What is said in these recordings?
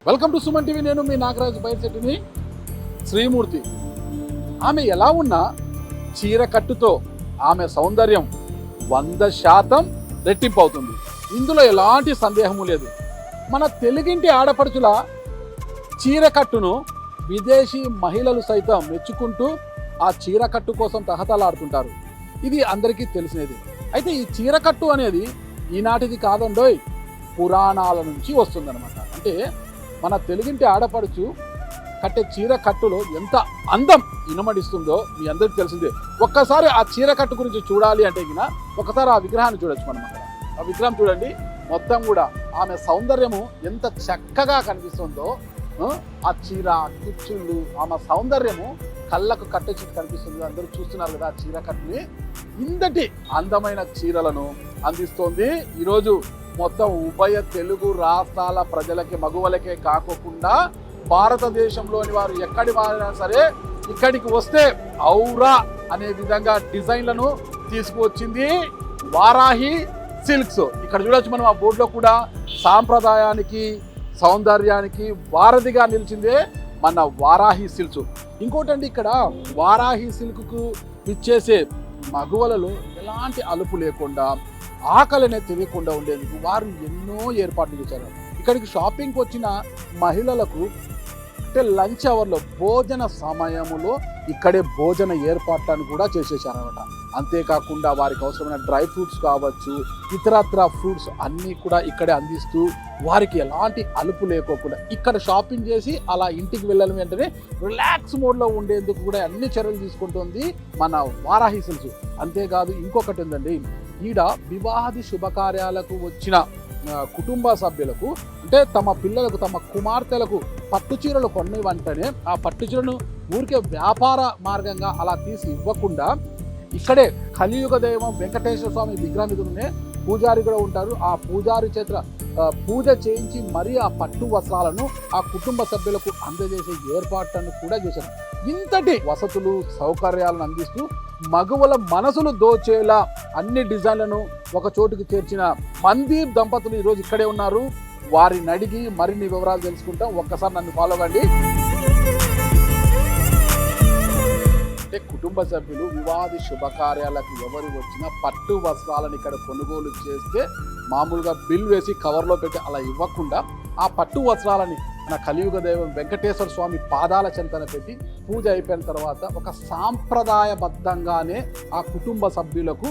Welcome to Suman TV. నేను మీ నాగరాజు బైర్శెట్టిని. శ్రీమూర్తి ఆమె ఎలా ఉన్నా చీర కట్టుతో ఆమె సౌందర్యం 100% రెట్టింపు అవుతుంది. ఇందులో ఎలాంటి సందేహము లేదు. మన తెలుగింటి ఆడపడుచుల చీర కట్టును విదేశీ మహిళలు సైతం మెచ్చుకుంటూ ఆ చీర కట్టు కోసం తహతలాడుతుంటారు. ఇది అందరికీ తెలిసినది. అయితే ఈ చీర కట్టు అనేది ఈనాటిది కాదండోయ్, పురాణాల నుంచి వస్తుందన్నమాట. అంటే మన తెలుగింటి ఆడపడుచు కట్టే చీర కట్టులో ఎంత అందం ఇనుమడిస్తుందో మీ అందరికీ తెలిసిందే. ఒక్కసారి ఆ చీర కట్టు గురించి చూడాలి అంటే ఒకసారి ఆ విగ్రహాన్ని చూడొచ్చు మనం. అక్కడ ఆ విగ్రహం చూడండి, మొత్తం కూడా ఆమె సౌందర్యము ఎంత చక్కగా కనిపిస్తుందో. ఆ చీర, కుచ్చుళ్ళు, ఆమె సౌందర్యము కళ్ళకు కట్టొచ్చి కనిపిస్తుంది. అందరూ చూస్తున్నారు కదా ఆ చీర కట్టుని. ఇంతటి అందమైన చీరలను అందిస్తోంది ఈరోజు మొత్తం ఉభయ తెలుగు రాష్ట్రాల ప్రజలకి, మగువలకే కాకోకుండా భారతదేశంలోని వారు ఎక్కడి వారైనా సరే ఇక్కడికి వస్తే ఔరా అనే విధంగా డిజైన్లను తీసుకువచ్చింది వారాహి సిల్క్స్. ఇక్కడ చూడొచ్చు మనం ఆ బోర్డులో కూడా సాంప్రదాయానికి, సౌందర్యానికి వారధిగా నిలిచిందే మన వారాహి సిల్క్స్. ఇంకోటండి, ఇక్కడ వారాహి సిల్క్కు ఇచ్చేసే మగువలలో ఎలాంటి అలుపు లేకుండా, ఆకలినే తెలియకుండా ఉండేందుకు వారు ఎన్నో ఏర్పాట్లు చేశారు. ఇక్కడికి షాపింగ్కి వచ్చిన మహిళలకు అంటే లంచ్ అవర్లో, భోజన సమయములో ఇక్కడే భోజన ఏర్పాట్లను కూడా చేసేసారనమాట. అంతేకాకుండా వారికి అవసరమైన డ్రై ఫ్రూట్స్ కావచ్చు, ఇతరత్ర ఫ్రూట్స్ అన్నీ కూడా ఇక్కడే అందిస్తూ వారికి ఎలాంటి అలుపు లేకోకుండా ఇక్కడ షాపింగ్ చేసి అలా ఇంటికి వెళ్ళడం వెంటనే రిలాక్స్ మోడ్లో ఉండేందుకు కూడా అన్ని చర్యలు తీసుకుంటుంది మన వారాహి సిల్క్స్. అంతేకాదు ఇంకొకటి ఉందండి, ఈడ వివాహాది శుభకార్యాలకు వచ్చిన కుటుంబ సభ్యులకు అంటే తమ పిల్లలకు, తమ కుమార్తెలకు పట్టు చీరలు కొన్ని వెంటనే ఆ పట్టు చీరను ఊరికే వ్యాపార మార్గంగా అలా తీసి ఇవ్వకుండా ఇక్కడే కలియుగ దైవం వెంకటేశ్వర స్వామి విగ్రహం మీదనే పూజారి కూడా ఉంటారు. ఆ పూజారి చేత పూజ చేయించి మరీ ఆ పట్టు వస్త్రాలను ఆ కుటుంబ సభ్యులకు అందజేసే ఏర్పాట్లను కూడా చేశారు. ఇంతటి వసతులు, సౌకర్యాలను అందిస్తూ మగువల మనసులు దోచేలా అన్ని డిజైన్లను ఒక చోటుకు చేర్చిన మందీప్ దంపతులు ఈరోజు ఇక్కడే ఉన్నారు. వారిని అడిగి మరిన్ని వివరాలు తెలుసుకుంటాం. ఒక్కసారి నన్ను ఫాలో అవ్వండి. అంటే కుటుంబ సభ్యులు వివాహాది శుభకార్యాలకు ఎవరు వచ్చినా పట్టు వస్త్రాలను ఇక్కడ కొనుగోలు చేస్తే మామూలుగా బిల్ వేసి కవర్లో పెట్టి అలా ఇవ్వకుండా ఆ పట్టు వస్త్రాలని మన కలియుగ దైవం వెంకటేశ్వర స్వామి పాదాల చెంతన పెట్టి పూజ అయిపోయిన తర్వాత ఒక సాంప్రదాయబద్ధంగానే ఆ కుటుంబ సభ్యులకు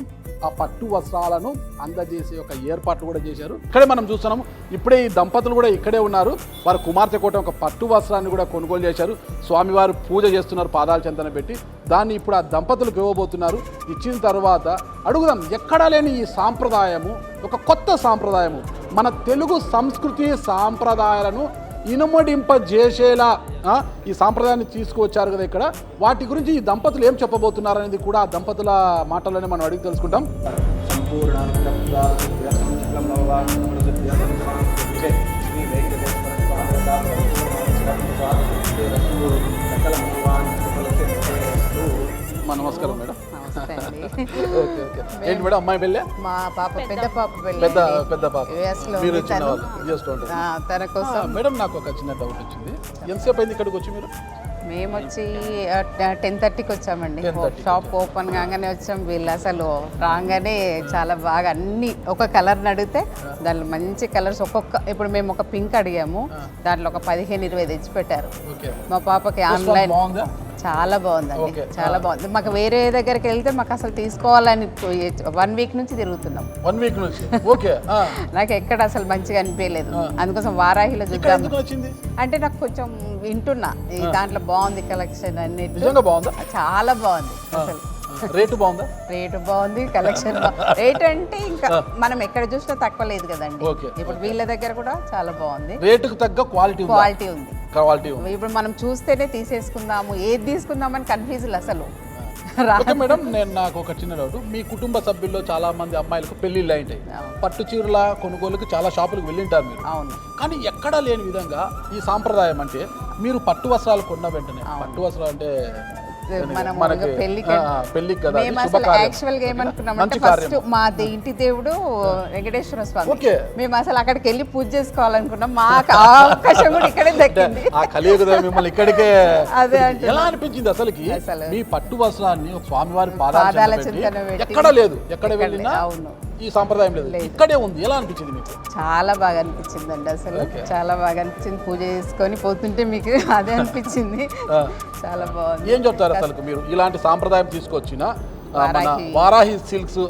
ఆ పట్టు వస్త్రాలను అందజేసే ఒక ఏర్పాట్లు కూడా చేశారు. ఇక్కడే మనం చూస్తున్నాము. ఇప్పుడే ఈ దంపతులు కూడా ఇక్కడే ఉన్నారు. వారి కుమార్తె కోట ఒక పట్టు వస్త్రాన్ని కూడా కొనుగోలు చేశారు. స్వామివారు పూజ చేస్తున్నారు పాదాల చెంతన పెట్టి. దాన్ని ఇప్పుడు ఆ దంపతులకు ఇవ్వబోతున్నారు. ఇచ్చిన తర్వాత అడుగుదాం, ఎక్కడా లేని ఈ సాంప్రదాయము, ఒక కొత్త సాంప్రదాయము, మన తెలుగు సంస్కృతి సాంప్రదాయాలను ఇనుమడింపజేసేలా ఈ సాంప్రదాయాన్ని తీసుకువచ్చారు కదా ఇక్కడ. వాటి గురించి ఈ దంపతులు ఏం చెప్పబోతున్నారు అనేది కూడా ఆ దంపతుల మాటల్లోనే మనం అడిగి తెలుసుకుంటాం. నమస్కారం మేడం. Okay okay. ఏంటి మేడం, అమ్మాయి పెళ్ళే? మా పాప పెద్ద పాప పెళ్ళి. పెద్ద పాప. మీరు తన కోసం. మేడం, నాకు ఒక చిన్న డౌట్ వచ్చింది. ఎంతసేపు అయింది ఇక్కడికి వచ్చి మీరు? మేము వచ్చి 10:30కి వచ్చామండి. షాప్ ఓపెన్ కాగానే వచ్చాం. వీళ్ళు అసలు రాగానే చాలా బాగా అన్ని ఒక కలర్ని అడిగితే దాంట్లో మంచి కలర్స్ ఇప్పుడు మేము ఒక పింక్ అడిగాము, దాంట్లో ఒక 15-20 తెచ్చిపెట్టారు. మా పాపకి ఆన్లైన్ చాలా బాగుందండి, చాలా బాగుంది. మాకు వేరే దగ్గరికి వెళ్తే మాకు అసలు తీసుకోవాలని 1 వీక్ నుంచి తిరుగుతున్నాం. 1 వీక్ నుంచి? ఓకే. నాకు ఎక్కడ అసలు మంచిగా అనిపించలేదు. అందుకోసం వారాహిలో చూద్దాం అంటే నాకు కొంచెం వింటున్నా దాంట్లో బాగుంది కలెక్షన్ అన్ని. బాగుందా? చాలా బాగుంది. అసలు రేటు బాగుందా? రేటు బాగుంది, కలెక్షన్ రేట్ అంటే ఇంకా మనం ఎక్కడ చూసినా తక్కువ లేదు కదండి. ఇప్పుడు వీళ్ళ దగ్గర కూడా చాలా బాగుంది. రేటుకు తగ్గ క్వాలిటీ ఉంది. ఇప్పుడు మనం చూస్తేనే తీసేసుకుందాము, ఏది తీసుకుందామని కన్ఫ్యూజన్ అసలు. మేడం, నాకు ఒక చిన్న డౌట్. మీ కుటుంబ సభ్యుల్లో చాలా మంది అమ్మాయిలకు పెళ్లిళ్ళు అయింటాయి. పట్టు చీరల కొనుగోలుకి చాలా షాపులకు వెళ్ళింటారు మీరు. అవును. కానీ ఎక్కడా లేని విధంగా ఈ సాంప్రదాయం అంటే మీరు పట్టు వస్త్రాలు కొన్న వెంటనే, పట్టు వస్త్రాలు అంటే మనం మనకి పెళ్లికి పెళ్లికి కదా మేము అసలు యాక్చువల్ గా ఏమనుకున్నామంటే ఫస్ట్ మా ఇంటి దేవుడు వెంకటేశ్వర స్వామి. ఓకే. మేము అసలు అక్కడికి వెళ్ళి పూజ చేసుకోవాలనుకున్నాం. మాకు ఆ అవకాశం కూడా ఇక్కడే దక్కింది. ఆ కలియుగ మిమ్మల్ని ఇక్కడికే అదే అంటే ఎలా అనిపించింది అసలుకి అసలు మీ పట్టు వస్త్రాన్ని ఒక స్వామివారి పాదాల పాదాల చింతన పెట్టి ఎక్కడ లేదు, ఎక్కడ వెళ్ళినా అవును ఈ సాంప్రదాయం లేదు, ఇక్కడే ఉంది. ఎలా అనిపించింది మీకు? చాలా బాగా అనిపించిందండి. అసలు చాలా బాగా అనిపించింది. పూజ చేసుకొని పోతుంటే మీకు అదే అనిపించింది. చాలా బాగుంది. ఏం చెప్తారు అసలు మీరు ఇలాంటి సాంప్రదాయం తీసుకొచ్చిన మన వారాహి సిల్క్స్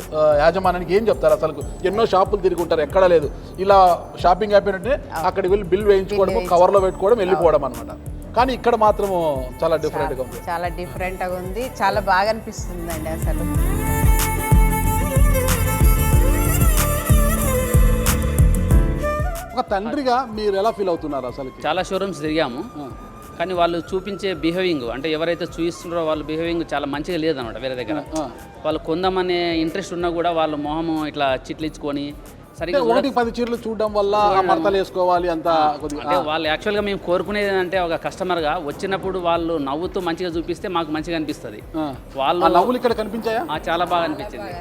యాజమాన్యానికి ఏం చెప్తారు? అసలు ఎన్నో షాపులు తిరిగి ఉంటారు, ఎక్కడ లేదు. ఇలా షాపింగ్ అయిపోయినట్టే అక్కడికి వెళ్ళి బిల్ వేయించుకోవడం, కవర్లో పెట్టుకోవడం, వెళ్ళిపోవడం అనమాట. కానీ ఇక్కడ మాత్రము చాలా డిఫరెంట్గా ఉంది. చాలా డిఫరెంట్గా ఉంది. చాలా బాగా అనిపిస్తుందండి అసలు. ఒక తండ్రిగా మీరు ఎలా ఫీల్ అవుతున్నారు? అసలు చాలా షోరూమ్స్ తిరిగాము, కానీ వాళ్ళు చూపించే బిహేవింగ్ అంటే ఎవరైతే చూపిస్తున్నారో వాళ్ళ బిహేవింగ్ చాలా మంచిగా లేదన్నమాట. వేరే దగ్గర వాళ్ళు కొందామనే ఇంట్రెస్ట్ ఉన్నా కూడా వాళ్ళు మొహము ఇట్లా చిట్లించుకొని సరిగ్గా 10 చీరలు చూడడం వల్ల మడతలు వేసుకోవాలి అంత అంటే వాళ్ళు యాక్చువల్గా మేము కోరుకునేది ఏంటంటే ఒక కస్టమర్గా వచ్చినప్పుడు వాళ్ళు నవ్వుతూ మంచిగా చూపిస్తే మాకు మంచిగా అనిపిస్తుంది. వాళ్ళు నవ్వులు ఇక్కడ కనిపించాయా? చాలా బాగా అనిపించింది.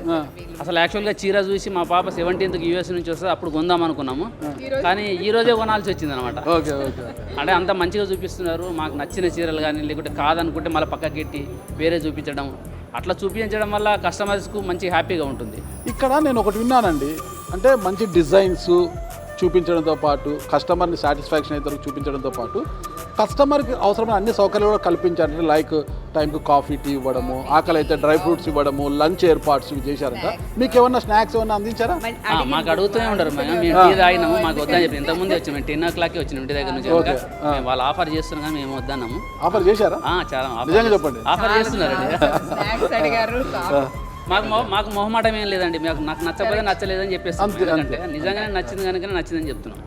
అసలు యాక్చువల్గా చీర చూసి మా పాప 17th యూఎస్ నుంచి వస్తే అప్పుడు కొందాం అనుకున్నాము, కానీ ఈ రోజే కొనాల్సి వచ్చింది అనమాట. అంటే అంత మంచిగా చూపిస్తున్నారు. మాకు నచ్చిన చీరలు కానీ లేకుంటే కాదనుకుంటే మళ్ళీ పక్కకెట్టి వేరే చూపించడం, అట్లా చూపించడం వల్ల కస్టమర్స్కు మంచి హ్యాపీగా ఉంటుంది. ఇక్కడ నేను ఒకటి విన్నానండి, అంటే మంచి డిజైన్స్ చూపించడంతో పాటు కస్టమర్ని సాటిస్ఫాక్షన్ అయితే చూపించడంతో పాటు కస్టమర్కి అవసరమైన అన్ని సౌకర్యాలు కూడా కల్పించారంటే లైక్ టైంకి కాఫీ టీ ఇవ్వడము, ఆకలి అయితే డ్రై ఫ్రూట్స్ ఇవ్వడము, లంచ్ ఏర్పాట్స్ ఇవి చేశారంట. మీకు ఏమన్నా స్నాక్స్ ఏమన్నా అందించారా? మాకు అడుగుతూనే ఉంటారు. మేము టీ తాగినాము, మాకు వద్దని చెప్పి ఇంతకుముందే వచ్చాము. మేము 10 o'clock వచ్చినాం ఇంటి దగ్గర నుంచి. మేము వాళ్ళు ఆఫర్ చేస్తున్నాం కానీ మేము వద్దన్నాము. ఆఫర్ చేశారా? చాలా నిజంగా చెప్పండి. ఆఫర్ చేస్తున్నారండి. మాకు మొహమాటం ఏం లేదండి. నాకు నచ్చకపోతే నచ్చలేదని చెప్పేస్తాం. నిజంగానే నచ్చింది కనుక నచ్చిందని చెప్తున్నాం.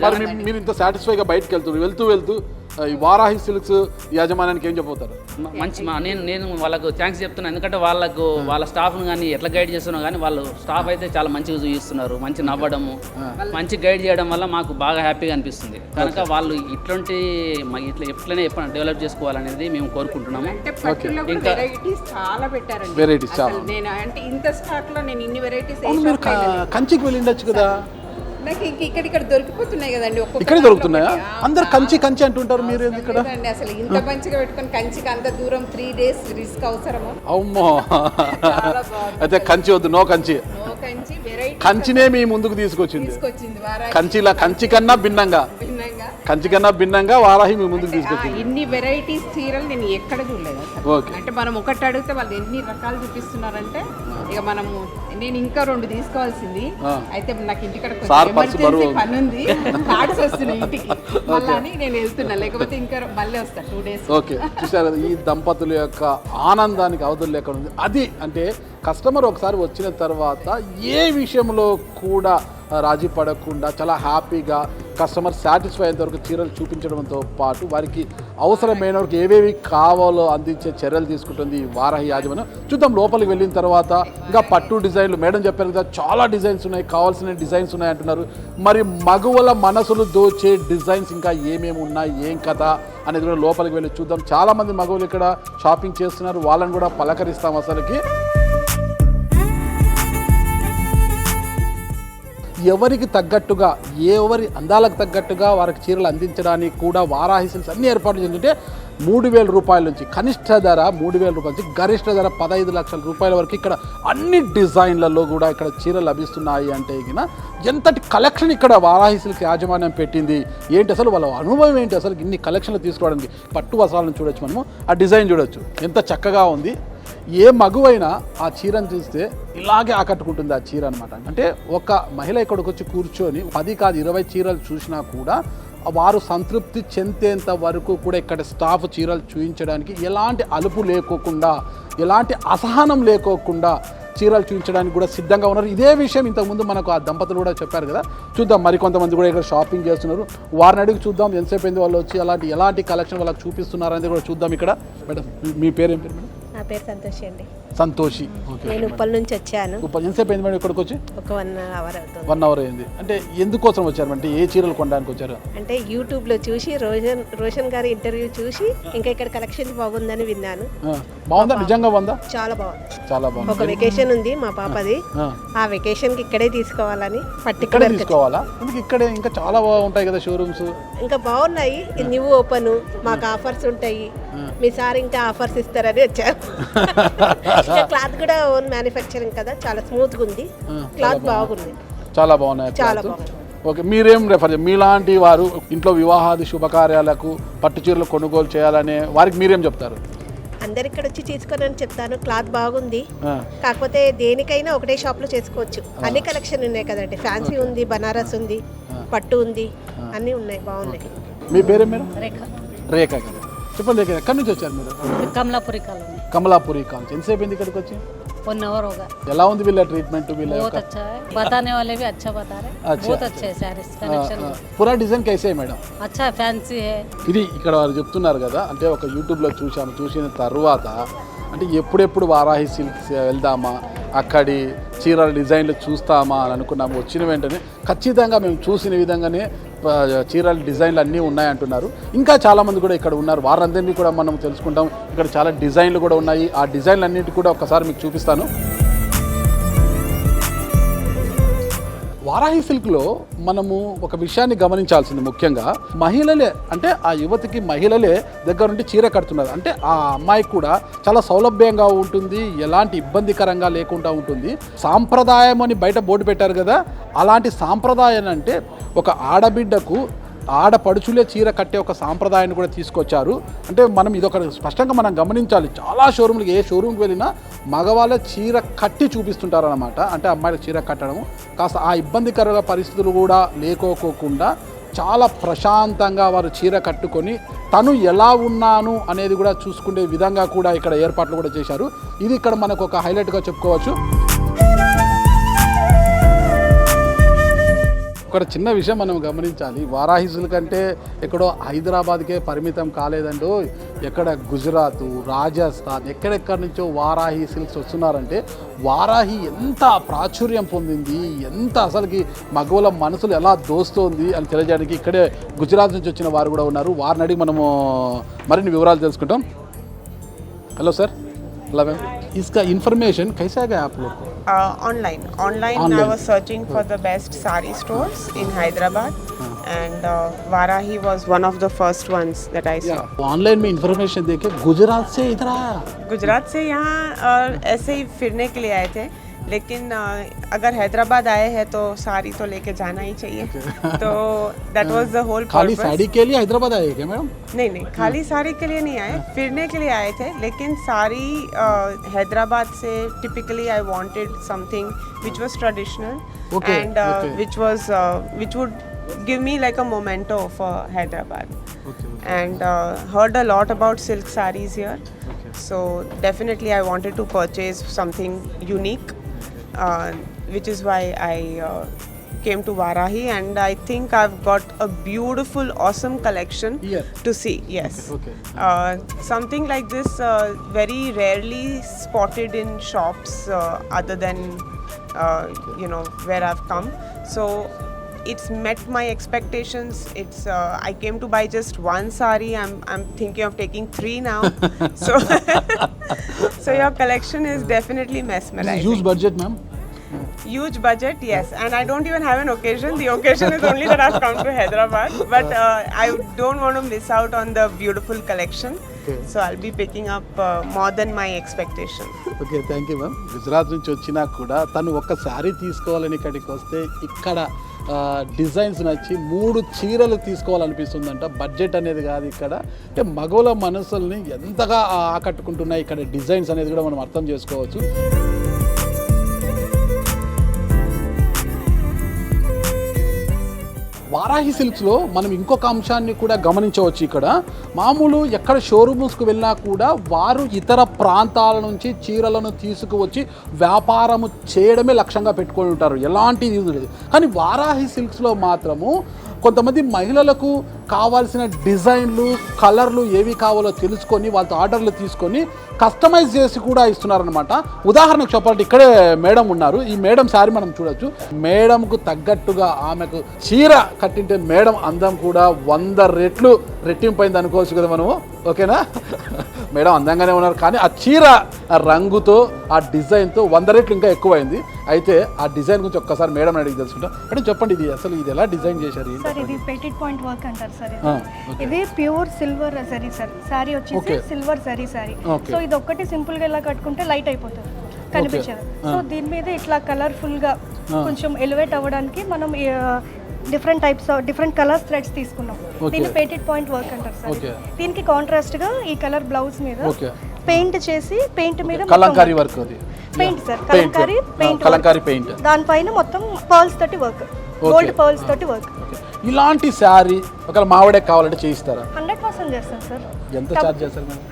మరి మీరు ఇంత సాటిస్ఫైగా బయటకు వెళ్తూ ఈ వారాహి సిల్క్స్ యాజమాన్యానికి ఏం చెప్పబోతారు? మంచి నేను వాళ్ళకు థ్యాంక్స్ చెప్తున్నాను. ఎందుకంటే వాళ్ళ స్టాఫ్ను కానీ ఎట్లా గైడ్ చేస్తున్నా కానీ వాళ్ళు స్టాఫ్ అయితే చాలా మంచిగా చూపిస్తున్నారు. మంచి నవ్వడము, మంచి గైడ్ చేయడం వల్ల మాకు బాగా హ్యాపీగా అనిపిస్తుంది. కనుక వాళ్ళు ఎట్లనే డెవలప్ చేసుకోవాలనేది మేము కోరుకుంటున్నాము. ఇంకా చాలా పెట్టారండి, వెరైటీస్ చాలా. నేను అంటే ఇంత స్టాక్ లో నేను ఇన్ని వెరైటీస్ మీరు కంచికి వెళ్ళి ఉండొచ్చు కదా? నాకు ఇక్కడ దొరికిపోతున్నాయి కదండి. ఇక్కడ దొరుకుతున్నాయా? అందరు కంచి అంటుంటారు, మీరు ఇక్కడ అసలు ఇంత మంచిగా పెట్టుకొని కంచికి అంత దూరం 3 days రిస్క్ అవసరమా? అమ్మో, అయితే కంచి వద్దు, నో కంచి. కంచినే మీ ముందుకు తీసుకొచ్చింది. కంచి కన్నా భిన్నంగా వారాహి మీ ముందుకు తీసుకొచ్చింది. ఇన్ని వెరైటీస్ చీరలు నేను ఎక్కడ చూడలేదు అసలు. అంటే మనం ఒకటి అడిగితే వాళ్ళు ఎన్ని రకాలు చూపిస్తున్నారంటే ఇక నేను ఇంకా 2 తీసుకోవాల్సింది. అయితే నాకు ఇంటికి పని ఉంది, కార్డ్స్ వస్తున్నాయి ఇంటికి, మళ్ళీ నేను వెళ్తున్నా, లేకపోతే ఇంకా మళ్ళీ వస్తా 2 days. ఓకే, చూసారు ఈ దంపతుల యొక్క ఆనందానికి అవధులు లేకుండా ఉంది. అది అంటే కస్టమర్ ఒకసారి వచ్చిన తర్వాత ఏ విషయంలో కూడా రాజీ పడకుండా చాలా హ్యాపీగా కస్టమర్ సాటిస్ఫై అయ్యేంత వరకు చీరలు చూపించడంతో పాటు వారికి అవసరమైన వరకు ఏవేవి కావాలో అందించే చర్యలు తీసుకుంటుంది ఈ వారాహి యాజమాన్యం. చూద్దాం లోపలికి వెళ్ళిన తర్వాత. ఇంకా పట్టు డిజైన్లు మేడం చెప్పారు కదా, చాలా డిజైన్స్ ఉన్నాయి, కావాల్సిన డిజైన్స్ ఉన్నాయి అంటున్నారు. మరి మగువల మనసులు దోచే డిజైన్స్ ఇంకా ఏమేమి ఉన్నాయి, ఏం కథ అనేది కూడా లోపలికి వెళ్ళి చూద్దాం. చాలామంది మగవులు ఇక్కడ షాపింగ్ చేస్తున్నారు, వాళ్ళని కూడా పలకరిస్తాం. అసలుకి ఎవరికి తగ్గట్టుగా, ఎవరి అందాలకు తగ్గట్టుగా వారికి చీరలు అందించడానికి కూడా వారాహి సిల్క్స్ అన్ని ఏర్పాట్లు చేస్తుంటే 3,000 రూపాయల నుంచి కనిష్ట ధర 3,000 రూపాయల నుంచి గరిష్ట ధర 15 లక్షల రూపాయల వరకు ఇక్కడ అన్ని డిజైన్లలో కూడా ఇక్కడ చీరలు లభిస్తున్నాయి. అంటే ఎంతటి కలెక్షన్ ఇక్కడ వారాహి సిల్క్ యాజమాన్యం పెట్టింది, ఏంటి అసలు వాళ్ళ అనుభవం ఏంటి, అసలు ఇన్ని కలెక్షన్లు తీసుకోవడానికి. పట్టు వస్త్రాలను చూడొచ్చు, మనము ఆ డిజైన్ చూడొచ్చు, ఎంత చక్కగా ఉంది. ఏ మగువైనా ఆ చీరను చూస్తే ఇలాగే ఆకట్టుకుంటుంది ఆ చీర అనమాట. అంటే ఒక మహిళ ఇక్కడికి వచ్చి కూర్చొని 10 కాదు 20 చీరలు చూసినా కూడా వారు సంతృప్తి చెందేంత వరకు కూడా ఇక్కడ స్టాఫ్ చీరలు చూపించడానికి ఎలాంటి అలుపు లేకోకుండా, ఎలాంటి అసహనం లేకోకుండా చీరలు చూపించడానికి కూడా సిద్ధంగా ఉన్నారు. ఇదే విషయం ఇంతకుముందు మనకు ఆ దంపతులు కూడా చెప్పారు కదా. చూద్దాం, మరికొంతమంది కూడా ఇక్కడ షాపింగ్ చేస్తున్నారు, వారిని అడిగి చూద్దాం ఎంతసేపు అయింది వాళ్ళు వచ్చి ఎలాంటి కలెక్షన్ వాళ్ళకి చూపిస్తున్నారు అనేది కూడా చూద్దాం. ఇక్కడ మేడం, మీ పేరు ఏం పేరు మేడం? నా పేరు సంతోషి అండి. సంతోషి. ఓకే. నేను ఉప్పల్ నుంచి వచ్చాను. ఉప్పల్ ఎంతసేపు అయింది మేడం ఇక్కడికి వచ్చి? ఒక 1 అవర్ అవుతుంది. 1 అవర్ అయింది. అంటే ఎందుకోసం వచ్చారు అంటే ఏ చీరలు కొనడానికి వచ్చారు? అంటే యూట్యూబ్లో చూసి రోషన్ గారి ఇంటర్వ్యూ చూసి ఇంకా ఇక్కడ కలెక్షన్ బాగుందని విన్నాను. బాగుందా? నిజంగా బాగుందా? చాలా బాగుంది. చాలా బాగుంది. ఒక వెకేషన్ ఉంది మా పాపది, ఆ వెకేషన్ కి ఇక్కడే తీసుకోవాలని పర్టికులర్ తీసుకోవాలా? ఇక్కడే ఇంకా చాలా ఉంటాయి కదా షోరూమ్స్. ఇంకా బాగున్నాయి. న్యూ ఓపెన్, మాకు ఆఫర్స్ ఉంటాయి. మీ సార్ ఇంకా ఆఫర్స్ ఇస్తారని వచ్చారు. క్లాత్ కూడా ఓన్ మ్యానుఫ్యాక్చరింగ్ కదా, చాలా స్మూత్ గా ఉంది. క్లాత్ బాగుంది, చాలా బాగున్నాయి. చాలా బాగుంది. ఓకే, మీరేం రెఫర్ మీలాంటి వారు ఇంట్లో వివాహాది శుభకార్యాలకు పట్టు చీరలు కొనుగోలు చేయాలనే వారికి మీరేం చెప్తారు? అందరు ఇక్కడ వచ్చి తీసుకోనని చెప్తాను. క్లాత్ బాగుంది, కాకపోతే దేనికైనా ఒకటే షాప్ లో చేసుకోవచ్చు. అన్ని కలెక్షన్ ఉన్నాయి కదండి. ఫ్యాన్సీ ఉంది, బనారస్ ఉంది, పట్టు ఉంది, అన్నీ ఉన్నాయి, బాగున్నాయి. మీ పేరేం మేడం? రేఖ. రేఖ గారు. చెప్పండి రేఖ, ఎక్కడి నుంచి వచ్చారు మీరు? कमलापुरी कॉलोनी. కమలాపురి కాలనీ. ఎంతసేపు అయింది ఇక్కడికి వచ్చి? 1 आवर होगा. ఎలా ఉంది వీళ్ళ ట్రీట్మెంట్? వీళ్ళ बहुत अच्छा है, बताने वाले भी अच्छा बता रहे. बहुत अच्छे है सारीस कलेक्शन. పూరా డిజైన్ కైసే మేడం? अच्छा फैंसी है. ఇది ఇక్కడ వారు చెప్తున్నారు కదా, అంటే ఒక యూట్యూబ్లో చూసాము, చూసిన తర్వాత అంటే ఎప్పుడెప్పుడు వారాహి సిల్క్స్ వెళ్దామా, అక్కడి చీరల డిజైన్లు చూస్తామా అని అనుకున్నాము. వచ్చిన వెంటనే ఖచ్చితంగా మేము చూసిన విధంగానే చీరల డిజైన్లు అన్నీ ఉన్నాయంటున్నారు. ఇంకా చాలామంది కూడా ఇక్కడ ఉన్నారు, వారందరినీ కూడా మనం తెలుసుకుంటాం. ఇక్కడ చాలా డిజైన్లు కూడా ఉన్నాయి. ఆ డిజైన్లు అన్నింటి కూడా ఒకసారి మీకు చూపిస్తాను. వారాహి సిల్క్లో మనము ఒక విషయాన్ని గమనించాల్సింది, ముఖ్యంగా మహిళలే, అంటే ఆ యువతికి మహిళలే దగ్గర నుండి చీర కడుతున్నారు. అంటే ఆ అమ్మాయికి కూడా చాలా సౌలభ్యంగా ఉంటుంది, ఎలాంటి ఇబ్బందికరంగా లేకుండా ఉంటుంది. సాంప్రదాయం అని బయట బోర్డు పెట్టారు కదా, అలాంటి సాంప్రదాయం అంటే ఒక ఆడబిడ్డకు ఆడపడుచులే చీర కట్టే ఒక సాంప్రదాయాన్ని కూడా తీసుకొచ్చారు. అంటే మనం ఇదొక స్పష్టంగా మనం గమనించాలి. చాలా షోరూమ్లకి, ఏ షోరూమ్కి వెళ్ళినా మగవాళ్ళ చీర కట్టి చూపిస్తుంటారనమాట. అంటే అమ్మాయిల చీర కట్టడం కాస్త ఆ ఇబ్బందికర పరిస్థితులు కూడా లేకోకుండా చాలా ప్రశాంతంగా వారు చీర కట్టుకొని తను ఎలా ఉన్నాను అనేది కూడా చూసుకునే విధంగా కూడా ఇక్కడ ఏర్పాట్లు కూడా చేశారు. ఇది ఇక్కడ మనకు ఒక హైలైట్గా చెప్పుకోవచ్చు. ఒక చిన్న విషయం మనం గమనించాలి, వారాహి సిల్క్ అంటే ఎక్కడో హైదరాబాద్కే పరిమితం కాలేదండో, ఎక్కడ గుజరాత్, రాజస్థాన్, ఎక్కడెక్కడి నుంచో వారాహి సిల్క్స్ వస్తున్నారంటే వారాహి ఎంత ప్రాచుర్యం పొందింది, ఎంత అసలుకి మగవుల మనసులు ఎలా దోస్తోంది అని తెలియజేయడానికి ఇక్కడే గుజరాత్ నుంచి వచ్చిన వారు కూడా ఉన్నారు. వారిని అడిగి మనము మరిన్ని వివరాలు తెలుసుకుంటాం. हेलो सर, हेलो मैम, इसका इन्फॉर्मेशन कैसा गया आप लोग को? Online. I was searching for the best sari stores in Hyderabad, and Varahi was one of the first ones that I saw. Online में इन्फॉर्मेशन देखे गुजरात से इधर आया? गुजरात से यहाँ ऐसे ही फिरने के लिए आए थे, लेकिन अगर हैदराबाद आए हैं तो साड़ी तो लेके जाना ही चाहिए. तो दैट वाज द होल खाली पर्पस. साड़ी के लिए हैदराबाद आए क्या मैडम? नहीं, खाली साड़ी के लिए नहीं आए, फिरने के लिए आए थे. लेकिन साड़ी हैदराबाद से typically I wanted something which was traditional and which would give me like a memento for Hyderabad. And heard a lot about silk sarees here. So definitely I wanted to purchase something unique, which is why I came to Varahi, and I think I've got a beautiful, awesome collection Here to see. Yes. Okay. Something like this very rarely spotted in shops other than where I've come. So it's met my expectations. It's I came to buy just one sari. I'm thinking of taking 3 now. So your collection is definitely This is mesmerizing. huge budget, ma'am. Huge budget, yes. And I don't even have an occasion. The occasion is only that I've come to Hyderabad. But I don't want to miss out on the beautiful collection. Okay. So I'll be picking up more than my expectation. Okay, thank you ma'am. Gujarat నుంచి వచ్చినా కూడా తను ఒక శారీ తీసుకోవాలని ఇక్కడికి వస్తే ఇక్కడ designs నచ్చి 3 చీరలు తీసుకోవాలనిపిస్తుందంట. బడ్జెట్ అనేది కాదు ఇక్కడ, అంటే మగవుల మనసుల్ని ఎంతగా ఆకట్టుకుంటున్నాయి ఇక్కడ డిజైన్స్ అనేది కూడా మనం అర్థం చేసుకోవచ్చు. వారాహి సిల్క్స్లో మనం ఇంకొక అంశాన్ని కూడా గమనించవచ్చు. ఇక్కడ మామూలు ఎక్కడ షోరూమ్స్కి వెళ్ళినా కూడా వారు ఇతర ప్రాంతాల నుంచి చీరలను తీసుకువచ్చి వ్యాపారము చేయడమే లక్ష్యంగా పెట్టుకొని ఉంటారు, ఎలాంటి ఇది లేదు. కానీ వారాహి సిల్క్స్లో మాత్రము కొంతమంది మహిళలకు కావాల్సిన డిజైన్లు కలర్లు ఏవి కావాలో తెలుసుకొని వాళ్ళతో ఆర్డర్లు తీసుకొని కస్టమైజ్ చేసి కూడా ఇస్తున్నారనమాట. ఉదాహరణకు చెప్పాలంటే ఇక్కడే మేడం ఉన్నారు. ఈ మేడం శారీ మనం చూడొచ్చు. మేడంకు తగ్గట్టుగా ఆమెకు చీర కట్టింటే మేడం అందం కూడా 100 రెట్లు రెట్టింపైంది అనుకోవచ్చు కదా మనము. ఓకేనా? మేడం అందంగానే ఉన్నారు, కానీ ఆ చీర రంగుతో ఆ డిజైన్తో 100 రెట్లు ఇంకా ఎక్కువైంది. అయితే ఆ డిజైన్ గురించి ఒక్కసారి మేడం అడిగి తెలుసుకుంటాం. మేడం చెప్పండి, ఇది ఎలా డిజైన్ చేశారు? సార్ ఇది పెటిట్ పాయింట్ వర్క్ అంటారు సార్. ఇది pure silver zari sir. Sorry వచ్చేసి సిల్వర్ జరీ సారీ. సో ఇది ఒక్కటి సింపుల్ గా ఇలా కట్టుకుంటే లైట్ అయిపోతుంది, కనిపించదు. సో దీని మీద ఇట్లా కలర్ఫుల్ గా కొంచెం ఎలివేట్ అవ్వడానికి మనం different types of different colours threads తీసుకున్నాం. దీన్ని పెటిట్ పాయింట్ వర్క్ అంటారు సార్. దీనికి కాంట్రాస్ట్ గా ఈ కలర్ బ్లౌజ్ మీద పెయింట్ చేసి పెయింట్ మీద కలంకారీ వర్క్, అది పెయింట్ సార్, కలంకారీ పెయింట్. దానిపైన మొత్తం పర్ల్స్ తోటి వర్క్, గోల్డ్ పర్ల్స్ తోటి వర్క్. ఇలాంటి శారీ ఒకవేళ మావిడే కావాలంటే చేయిస్తారా? 100% చేస్తాం సార్. ఎంత చార్జ్ చేస్తారు మేడం?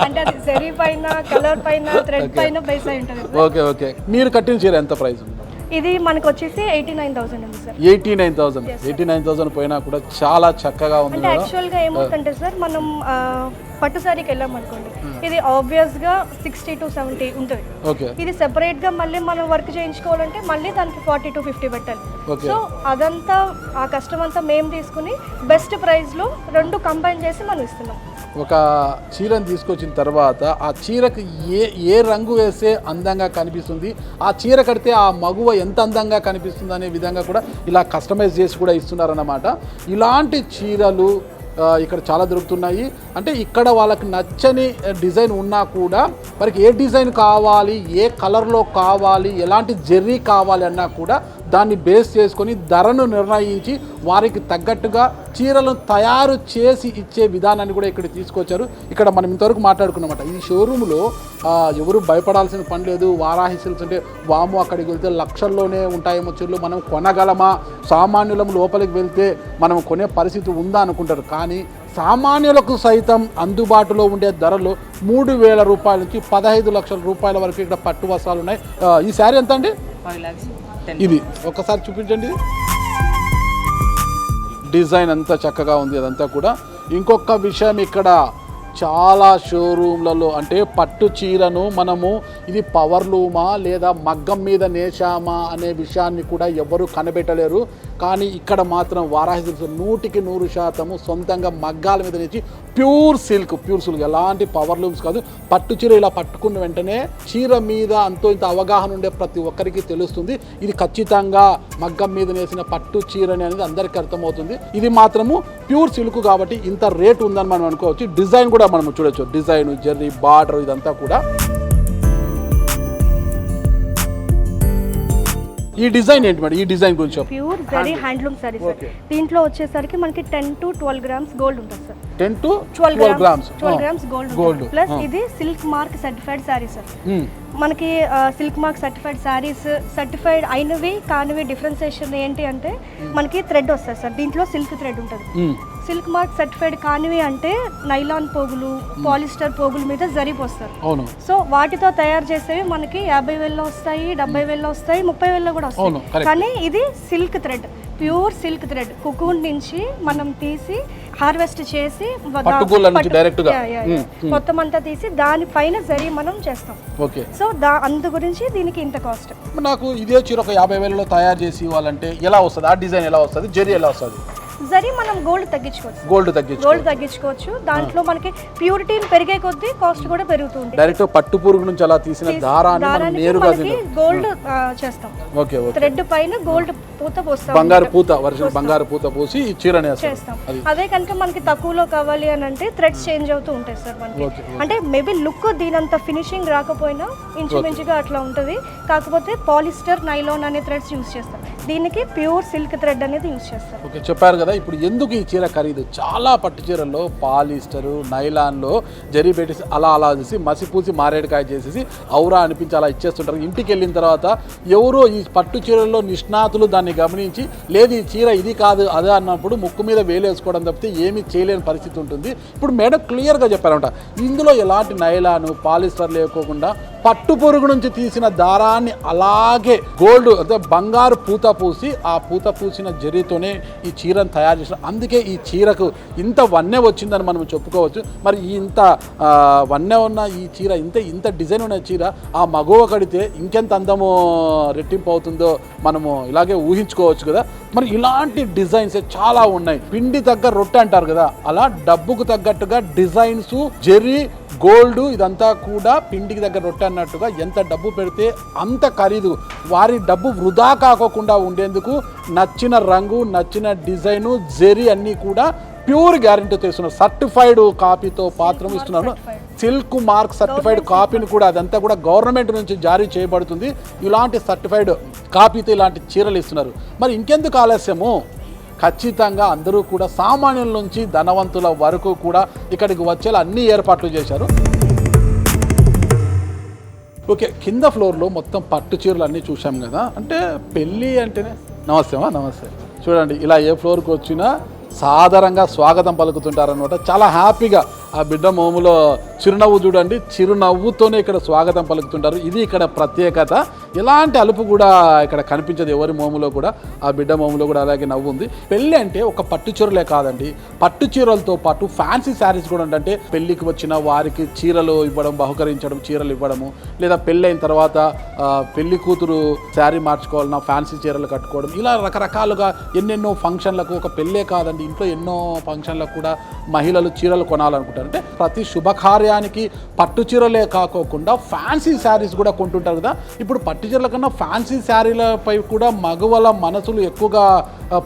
అంటే అది జరీ పైన, కలర్ పైన, థ్రెడ్ పైన బేస్ అయి ఉంటుంది. ఓకే. మీరు కట్టిన చీర ఎంత ప్రైస్? ఇది మనకు వచ్చేసి 89,000 ఉంది సార్. 89,000 పోయినా కూడా చాలా చక్కగా ఉంది. అంటే యాక్చువల్ గా ఏమవుతుంటే సార్, మనం పట్టు సారీకి వెళ్ళాం అనుకోండి, ఇది ఆబ్వియస్ గా 60 to 70 ఉంటుంది. ఇది సెపరేట్ గా మళ్ళీ మనం వర్క్ చేయించుకోవాలంటే మళ్ళీ దానికి 40 to 50 పెట్టాలి. సో అదంతా ఆ కష్టం అంతా మేము తీసుకుని బెస్ట్ ప్రైస్ లో రెండు కంబైన్ చేసి మనం ఇస్తున్నాం. ఒక చీరను తీసుకొచ్చిన తర్వాత ఆ చీరకు ఏ రంగు వేస్తే అందంగా కనిపిస్తుంది, ఆ చీర కడితే ఆ మగువ ఎంత అందంగా కనిపిస్తుంది అనే విధంగా కూడా ఇలా కస్టమైజ్ చేసి కూడా ఇస్తున్నారన్నమాట. ఇలాంటి చీరలు ఇక్కడ చాలా దొరుకుతున్నాయి. అంటే ఇక్కడ వాళ్ళకి నచ్చని డిజైన్ ఉన్నా కూడా వారికి ఏ డిజైన్ కావాలి, ఏ కలర్లో కావాలి, ఎలాంటి జెర్రీ కావాలి అన్నా కూడా దాన్ని బేస్ చేసుకొని ధరను నిర్ణయించి వారికి తగ్గట్టుగా చీరలను తయారు చేసి ఇచ్చే విధానాన్ని కూడా ఇక్కడ తీసుకొచ్చారు. ఇక్కడ మనం ఇంతవరకు మాట్లాడుకున్నమాట. ఈ షోరూంలో ఎవరు భయపడాల్సిన పని లేదు. వారాహి సిల్క్స్ అంటే వాము అక్కడికి వెళ్తే లక్షల్లోనే ఉంటాయేమో చీరలు, మనం కొనగలమా, సామాన్యులం లోపలికి వెళ్తే మనం కొనే పరిస్థితి ఉందా అనుకుంటారు. కానీ సామాన్యులకు సైతం అందుబాటులో ఉండే ధరలు 3,000 రూపాయల నుంచి 15 లక్షల రూపాయల వరకు ఇక్కడ పట్టు వస్త్రాలు ఉన్నాయి. ఈ శారీ ఎంత అండి? 5 lakhs. ఇది ఒక్కసారి చూపించండి. డిజైన్ అంతా చక్కగా ఉంది అదంతా కూడా. ఇంకొక విషయం, ఇక్కడ చాలా షోరూమ్లలో అంటే పట్టు చీరను మనము ఇది పవర్లూమా లేదా మగ్గం మీద నేసామా అనే విషయాన్ని కూడా ఎవరు కనిపెట్టలేరు. కానీ ఇక్కడ మాత్రం వారాహి సిల్క్స్ 100% సొంతంగా మగ్గాల మీద నేసి ప్యూర్ సిల్క్ ఎలాంటి పవర్ లూమ్స్ కాదు. పట్టు చీర ఇలా పట్టుకున్న వెంటనే చీర మీద అంతో ఇంత అవగాహన ఉండే ప్రతి ఒక్కరికి తెలుస్తుంది ఇది ఖచ్చితంగా మగ్గం మీద నేసిన పట్టు చీరని అనేది అందరికీ అర్థమవుతుంది. ఇది మాత్రము ప్యూర్ సిల్క్ కాబట్టి ఇంత రేట్ ఉందని మనం అనుకోవచ్చు. డిజైన్ కూడా మనం చూడొచ్చు, డిజైన్, జెర్రీ, బార్డర్ ఇదంతా కూడా. ఈ డిజైన్ ఏంటి మేడం? ఈ డిజైన్ గురించి pure zari handloom sari sir. దీంట్లో వచ్చేసరికి మనకి 10 to 12 grams గోల్డ్ ఉంటుంది సార్. 10 to 12 grams గోల్డ్ ప్లస్ ఇది silk mark certified sari sir. మనకి silk mark certified saris certified అయినవి కానివి డిఫరెన్సియేషన్ ఏంటి అంటే మనకి థ్రెడ్ వస్తుంది సార్. దీంట్లో సిల్క్ థ్రెడ్ ఉంటుంది. సిల్క్ మార్క్ సర్టిఫైడ్ కానివి అంటే నైలాన్ పోగులు, పాలిస్టర్ పోగుల మీద జరీ పోస్తారు. సో వాటితో తయారు చేసేవి మనకి 50,000 వస్తాయి, 70,000 వస్తాయి, 30,000 కూడా వస్తాయి. కానీ ఇది silk thread, pure silk thread cocoon నుంచి మనం తీసి హార్వెస్ట్ చేసి మొత్తం అంతా తీసి దానిపైన జరీ మనం చేస్తాం. సో అందు గురించి దీనికి ఇంత కాస్ట్. నాకు ఇదే చీర ఒక 50,000లో తయారు చేసి ఇవ్వాలంటే ఎలా వస్తుంది? ఆ డిజైన్ ఎలా వస్తుంది? జరీ ఎలా వస్తుంది? జరీ మనం గోల్డ్ తగ్గించుకోవచ్చు. దాంట్లో మనకి ప్యూరిటీ పెరిగే కొద్దీ కాస్ట్ కూడా పెరుగుతుంది. డైరెక్ట్ పట్టు పురుగు నుంచి అలా తీసిన దారాన్ని మనం నేరుగా గోల్డ్ చేస్తాం. థ్రెడ్ పైన గోల్డ్ పూత పోస్తాం, బంగారు పూత పోసి ఈ చీరని చేస్తాం. అదే కనుక మనకి తక్కువలో కావాలి అని అంటే థ్రెడ్స్ చేంజ్ అవుతూ ఉంటాయి సార్ మనకి. అంటే మేబీ లుక్ దీనంత ఫినిషింగ్ రాకపోయినా ఇంచుమించుగా అట్లా ఉంటుంది. కాకపోతే పాలిస్టర్, నైలాన్ అనే థ్రెడ్స్ యూజ్ చేస్తాం. దీనికి ప్యూర్ సిల్క్ థ్రెడ్ అనేది యూజ్ చేస్తాం. ఓకే, చెప్పారు కదా. ఇప్పుడు ఎందుకు ఈ చీర ఖరీదు? చాలా పట్టు చీరల్లో పాలిస్టరు, నైలాన్లో జరీ పెట్టేసి అలా చేసి మసిపూసి మారేడుకాయ చేసేసి ఔరా అనిపించి అలా ఇచ్చేస్తుంటారు. ఇంటికి వెళ్ళిన తర్వాత ఎవరో ఈ పట్టు చీరల్లో నిష్ణాతులు దాన్ని గమనించి లేదు ఈ చీర ఇది కాదు అదే అన్నప్పుడు ముక్కు మీద వేలేసుకోవడం తప్పితే ఏమీ చేయలేని పరిస్థితి ఉంటుంది. ఇప్పుడు మేడం క్లియర్గా చెప్పారంట, ఇందులో ఎలాంటి నైలాను, పాలిస్టర్ లేకోకుండా పట్టు పొరుగు నుంచి తీసిన దారాన్ని అలాగే గోల్డ్ అంటే బంగారు పూత పూసి ఆ పూత పూసిన జరీతోనే ఈ చీరను తయారు చేసిన. అందుకే ఈ చీరకు ఇంత వన్నె వచ్చిందని మనం చెప్పుకోవచ్చు. మరి ఇంత వన్నె ఉన్న ఈ చీర, ఇంత డిజైన్ ఉన్న చీర ఆ మగువ కడితే ఇంకెంత అందము రెట్టింపు అవుతుందో మనము ఇలాగే ఊహించుకోవచ్చు కదా. మరి ఇలాంటి డిజైన్స్ చాలా ఉన్నాయి. పిండి తగ్గ రొట్టె అంటారు కదా, అలా డబ్బుకు తగ్గట్టుగా డిజైన్స్, జెర్రీ, గోల్డ్ ఇదంతా కూడా పిండికి దగ్గర రొట్టె అన్నట్టుగా ఎంత డబ్బు పెడితే అంత ఖరీదు. వారి డబ్బు వృధా కాకోకుండా ఉండేందుకు నచ్చిన రంగు, నచ్చిన డిజైను, జెరీ అన్నీ కూడా ప్యూర్ గ్యారెంటీతో ఇస్తున్నారు. సర్టిఫైడ్ కాపీతో పాత్రం ఇస్తున్నారు. సిల్క్ మార్క్ సర్టిఫైడ్ కాపీని కూడా, అదంతా కూడా గవర్నమెంట్ నుంచి జారీ చేయబడుతుంది. ఇలాంటి సర్టిఫైడ్ కాపీతో ఇలాంటి చీరలు ఇస్తున్నారు. మరి ఇంకెందుకు ఆలస్యము? ఖచ్చితంగా అందరూ కూడా సామాన్యుల నుంచి ధనవంతుల వరకు కూడా ఇక్కడికి వచ్చేలా అన్ని ఏర్పాట్లు చేశారు. ఓకే, కింద ఫ్లోర్లో మొత్తం పట్టు చీరలు అన్నీ చూసాం కదా. అంటే పెళ్ళి అంటేనే నమస్తే చూడండి, ఇలా ఏ ఫ్లోర్కి వచ్చినా సాధారణంగా స్వాగతం పలుకుతుంటారనమాట. చాలా హ్యాపీగా ఆ బిడ్డ మోములో చిరునవ్వు చూడండి, చిరునవ్వుతోనే ఇక్కడ స్వాగతం పలుకుతుంటారు. ఇది ఇక్కడ ప్రత్యేకత. ఎలాంటి అలుపు కూడా ఇక్కడ కనిపించదు ఎవరి మోములో కూడా. ఆ బిడ్డ మోములో కూడా అలాగే నవ్వు ఉంది. పెళ్ళి అంటే ఒక పట్టు చీరలే కాదండి, పట్టు చీరలతో పాటు ఫ్యాన్సీ శారీస్ కూడా అంటే పెళ్ళికి వచ్చిన వారికి చీరలు ఇవ్వడం, బహుకరించడం, చీరలు ఇవ్వడము, లేదా పెళ్ళైన తర్వాత పెళ్లి కూతురు శారీ మార్చుకోవాలన్నా ఫ్యాన్సీ చీరలు కట్టుకోవడం, ఇలా రకరకాలుగా ఎన్నెన్నో ఫంక్షన్లకు, ఒక పెళ్ళే కాదండి ఇంట్లో ఎన్నో ఫంక్షన్లకు కూడా మహిళలు చీరలు కొనాలనుకుంటారు. అంటే ప్రతి శుభకార్యానికి పట్టు చీరలే కాకోకుండా ఫ్యాన్సీ శారీస్ కూడా కొంటుంటారు కదా. ఇప్పుడు పట్టు చీరల కన్నా ఫ్యాన్సీ శారీలపై కూడా మగవల మనసులు ఎక్కువగా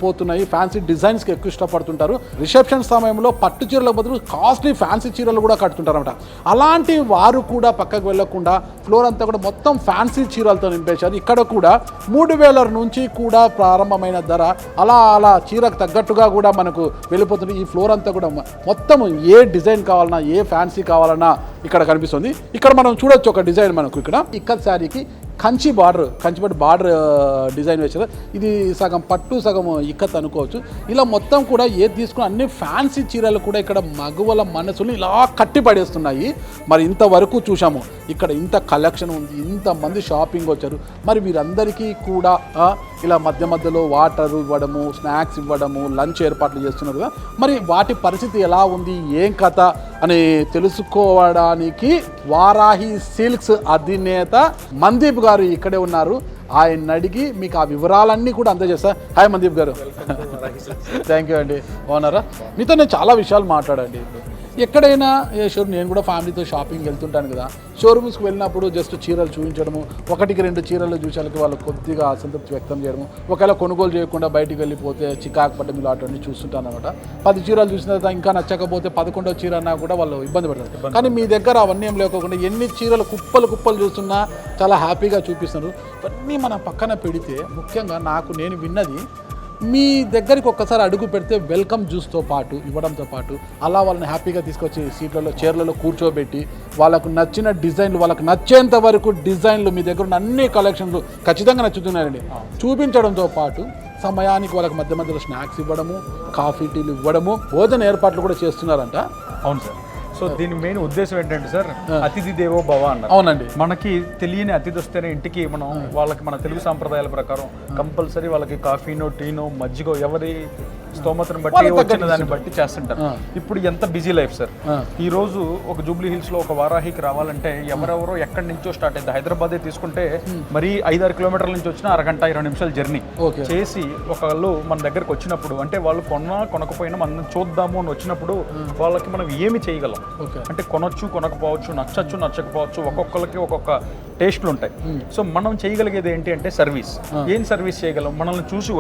పోతున్నాయి. ఫ్యాన్సీ డిజైన్స్కి ఎక్కువ ఇష్టపడుతుంటారు. రిసెప్షన్ సమయంలో పట్టు చీరల బదులు కాస్ట్లీ ఫ్యాన్సీ చీరలు కూడా కట్టుతుంటారన్నమాట. అలాంటి వారు కూడా పక్కకు వెళ్ళకుండా ఫ్లోర్ అంతా కూడా మొత్తం ఫ్యాన్సీ చీరలతో నింపేశారు. ఇక్కడ కూడా 3,000 నుంచి కూడా ప్రారంభమైన ధర అలా చీరకు తగ్గట్టుగా కూడా మనకు వెళ్ళిపోతుంది. ఈ ఫ్లోర్ అంతా కూడా మొత్తం ఏ డిజైన్ కావాలన్నా, ఏ ఫ్యాన్సీ కావాలన్నా ఇక్కడ కనిపిస్తుంది. ఇక్కడ మనం చూడొచ్చు ఒక డిజైన్ మనకు ఇక్కడ ఇక్కత్ శారీకి కంచి బార్డర్ డిజైన్ వేశారు. ఇది సగం పట్టు సగం ఇక్కత్ అనుకోవచ్చు. ఇలా మొత్తం కూడా ఏది తీసుకున్న అన్ని ఫ్యాన్సీ చీరలు కూడా ఇక్కడ మగువల మనసులు ఇలా కట్టి పడేస్తున్నాయి. మరి ఇంతవరకు చూసాము, ఇక్కడ ఇంత కలెక్షన్ ఉంది, ఇంతమంది షాపింగ్ వచ్చారు. మరి వీరందరికీ కూడా ఇలా మధ్య మధ్యలో వాటర్ ఇవ్వడము, స్నాక్స్ ఇవ్వడము, లంచ్ ఏర్పాట్లు చేస్తున్నారు కదా. మరి వాటి పరిస్థితి ఎలా ఉంది, ఏం కథ అని తెలుసుకోవడానికి వారాహి సిల్క్స్ అధినేత మందీప్ గారు ఇక్కడే ఉన్నారు. ఆయన అడిగి మీకు ఆ వివరాలన్నీ కూడా అందజేస్తా. హాయ్ మందీప్ గారు. థ్యాంక్ యూ అండి. బాగున్నారా? మీతో నేను చాలా విషయాలు మాట్లాడండి. ఇప్పుడు ఎక్కడైనా షోరూమ్, నేను కూడా ఫ్యామిలీతో షాపింగ్ వెళ్తుంటాను కదా, షోరూమ్స్కి వెళ్ళినప్పుడు జస్ట్ చీరలు చూపించడము, 1-2 చీరలు చూసాలకి వాళ్ళు కొద్దిగా అసంతృప్తి వ్యక్తం చేయడము, ఒకవేళ కొనుగోలు చేయకుండా బయటికి వెళ్ళిపోతే చికాకు పడ్డం, ఇలాంటివన్నీ చూస్తుంటాను అనమాట. 10 చీరలు చూసిన తర్వాత ఇంకా నచ్చకపోతే 11వ చీర అన్నా కూడా వాళ్ళు ఇబ్బంది పడతారు. కానీ మీ దగ్గర అవన్నీ ఏం లేకోకుండా ఎన్ని చీరలు కుప్పలు చూస్తున్నా చాలా హ్యాపీగా చూపిస్తున్నారు. ఇవన్నీ మనం పక్కన పెడితే ముఖ్యంగా నేను విన్నది, మీ దగ్గరికి ఒక్కసారి అడుగు పెడితే వెల్కమ్ జ్యూస్తో పాటు ఇవ్వడంతో పాటు అలా వాళ్ళని హ్యాపీగా తీసుకొచ్చి సీట్లలో, చైర్లలో కూర్చోబెట్టి వాళ్ళకు నచ్చిన డిజైన్లు, వాళ్ళకు నచ్చేంత వరకు డిజైన్లు, మీ దగ్గర ఉన్న అన్ని కలెక్షన్లు ఖచ్చితంగా నచ్చుతున్నాయండి చూపించడంతో పాటు సమయానికి వాళ్ళకి మధ్య మధ్యలో స్నాక్స్ ఇవ్వడము, కాఫీ టీలు ఇవ్వడము, భోజన ఏర్పాట్లు కూడా చేస్తున్నారంట. అవును సార్. సో దీని మెయిన్ ఉద్దేశం ఏంటంటే సార్, అతిథి దేవో భవ అన్నారు. అవునండి. మనకి తెలియని అతిథి వస్తేనే ఇంటికి మనం వాళ్ళకి మన తెలుగు సాంప్రదాయాల ప్రకారం కంపల్సరీ వాళ్ళకి కాఫీనో, టీనో, మజ్జిగో ఎవరి స్తోమతను బట్టి వచ్చిన దాన్ని బట్టి చేస్తుంటారు. ఇప్పుడు ఎంత బిజీ లైఫ్ సార్. ఈ రోజు ఒక జూబ్లీ హిల్స్ లో ఒక వారాహికి రావాలంటే ఎవరెవరో ఎక్కడి నుంచో స్టార్ట్ అయింది. హైదరాబాదే తీసుకుంటే మరి 5-6 కిలోమీటర్ల నుంచి వచ్చిన అరగంట 20 నిమిషాలు జర్నీ చేసి ఒకళ్ళు మన దగ్గరకు వచ్చినప్పుడు, అంటే వాళ్ళు కొనకపోయినా మనం చూద్దాము అని వచ్చినప్పుడు వాళ్ళకి మనం ఏమి చేయగలం అంటే కొనొచ్చు, కొనకపోవచ్చు, నచ్చకపోవచ్చు, ఒక్కొక్కరికి ఒక్కొక్క టేస్ట్లు ఉంటాయి. సో మనం చేయగలిగేది ఏంటి అంటే సర్వీస్. ఏం సర్వీస్ చేయగలం? మనల్ని చూసి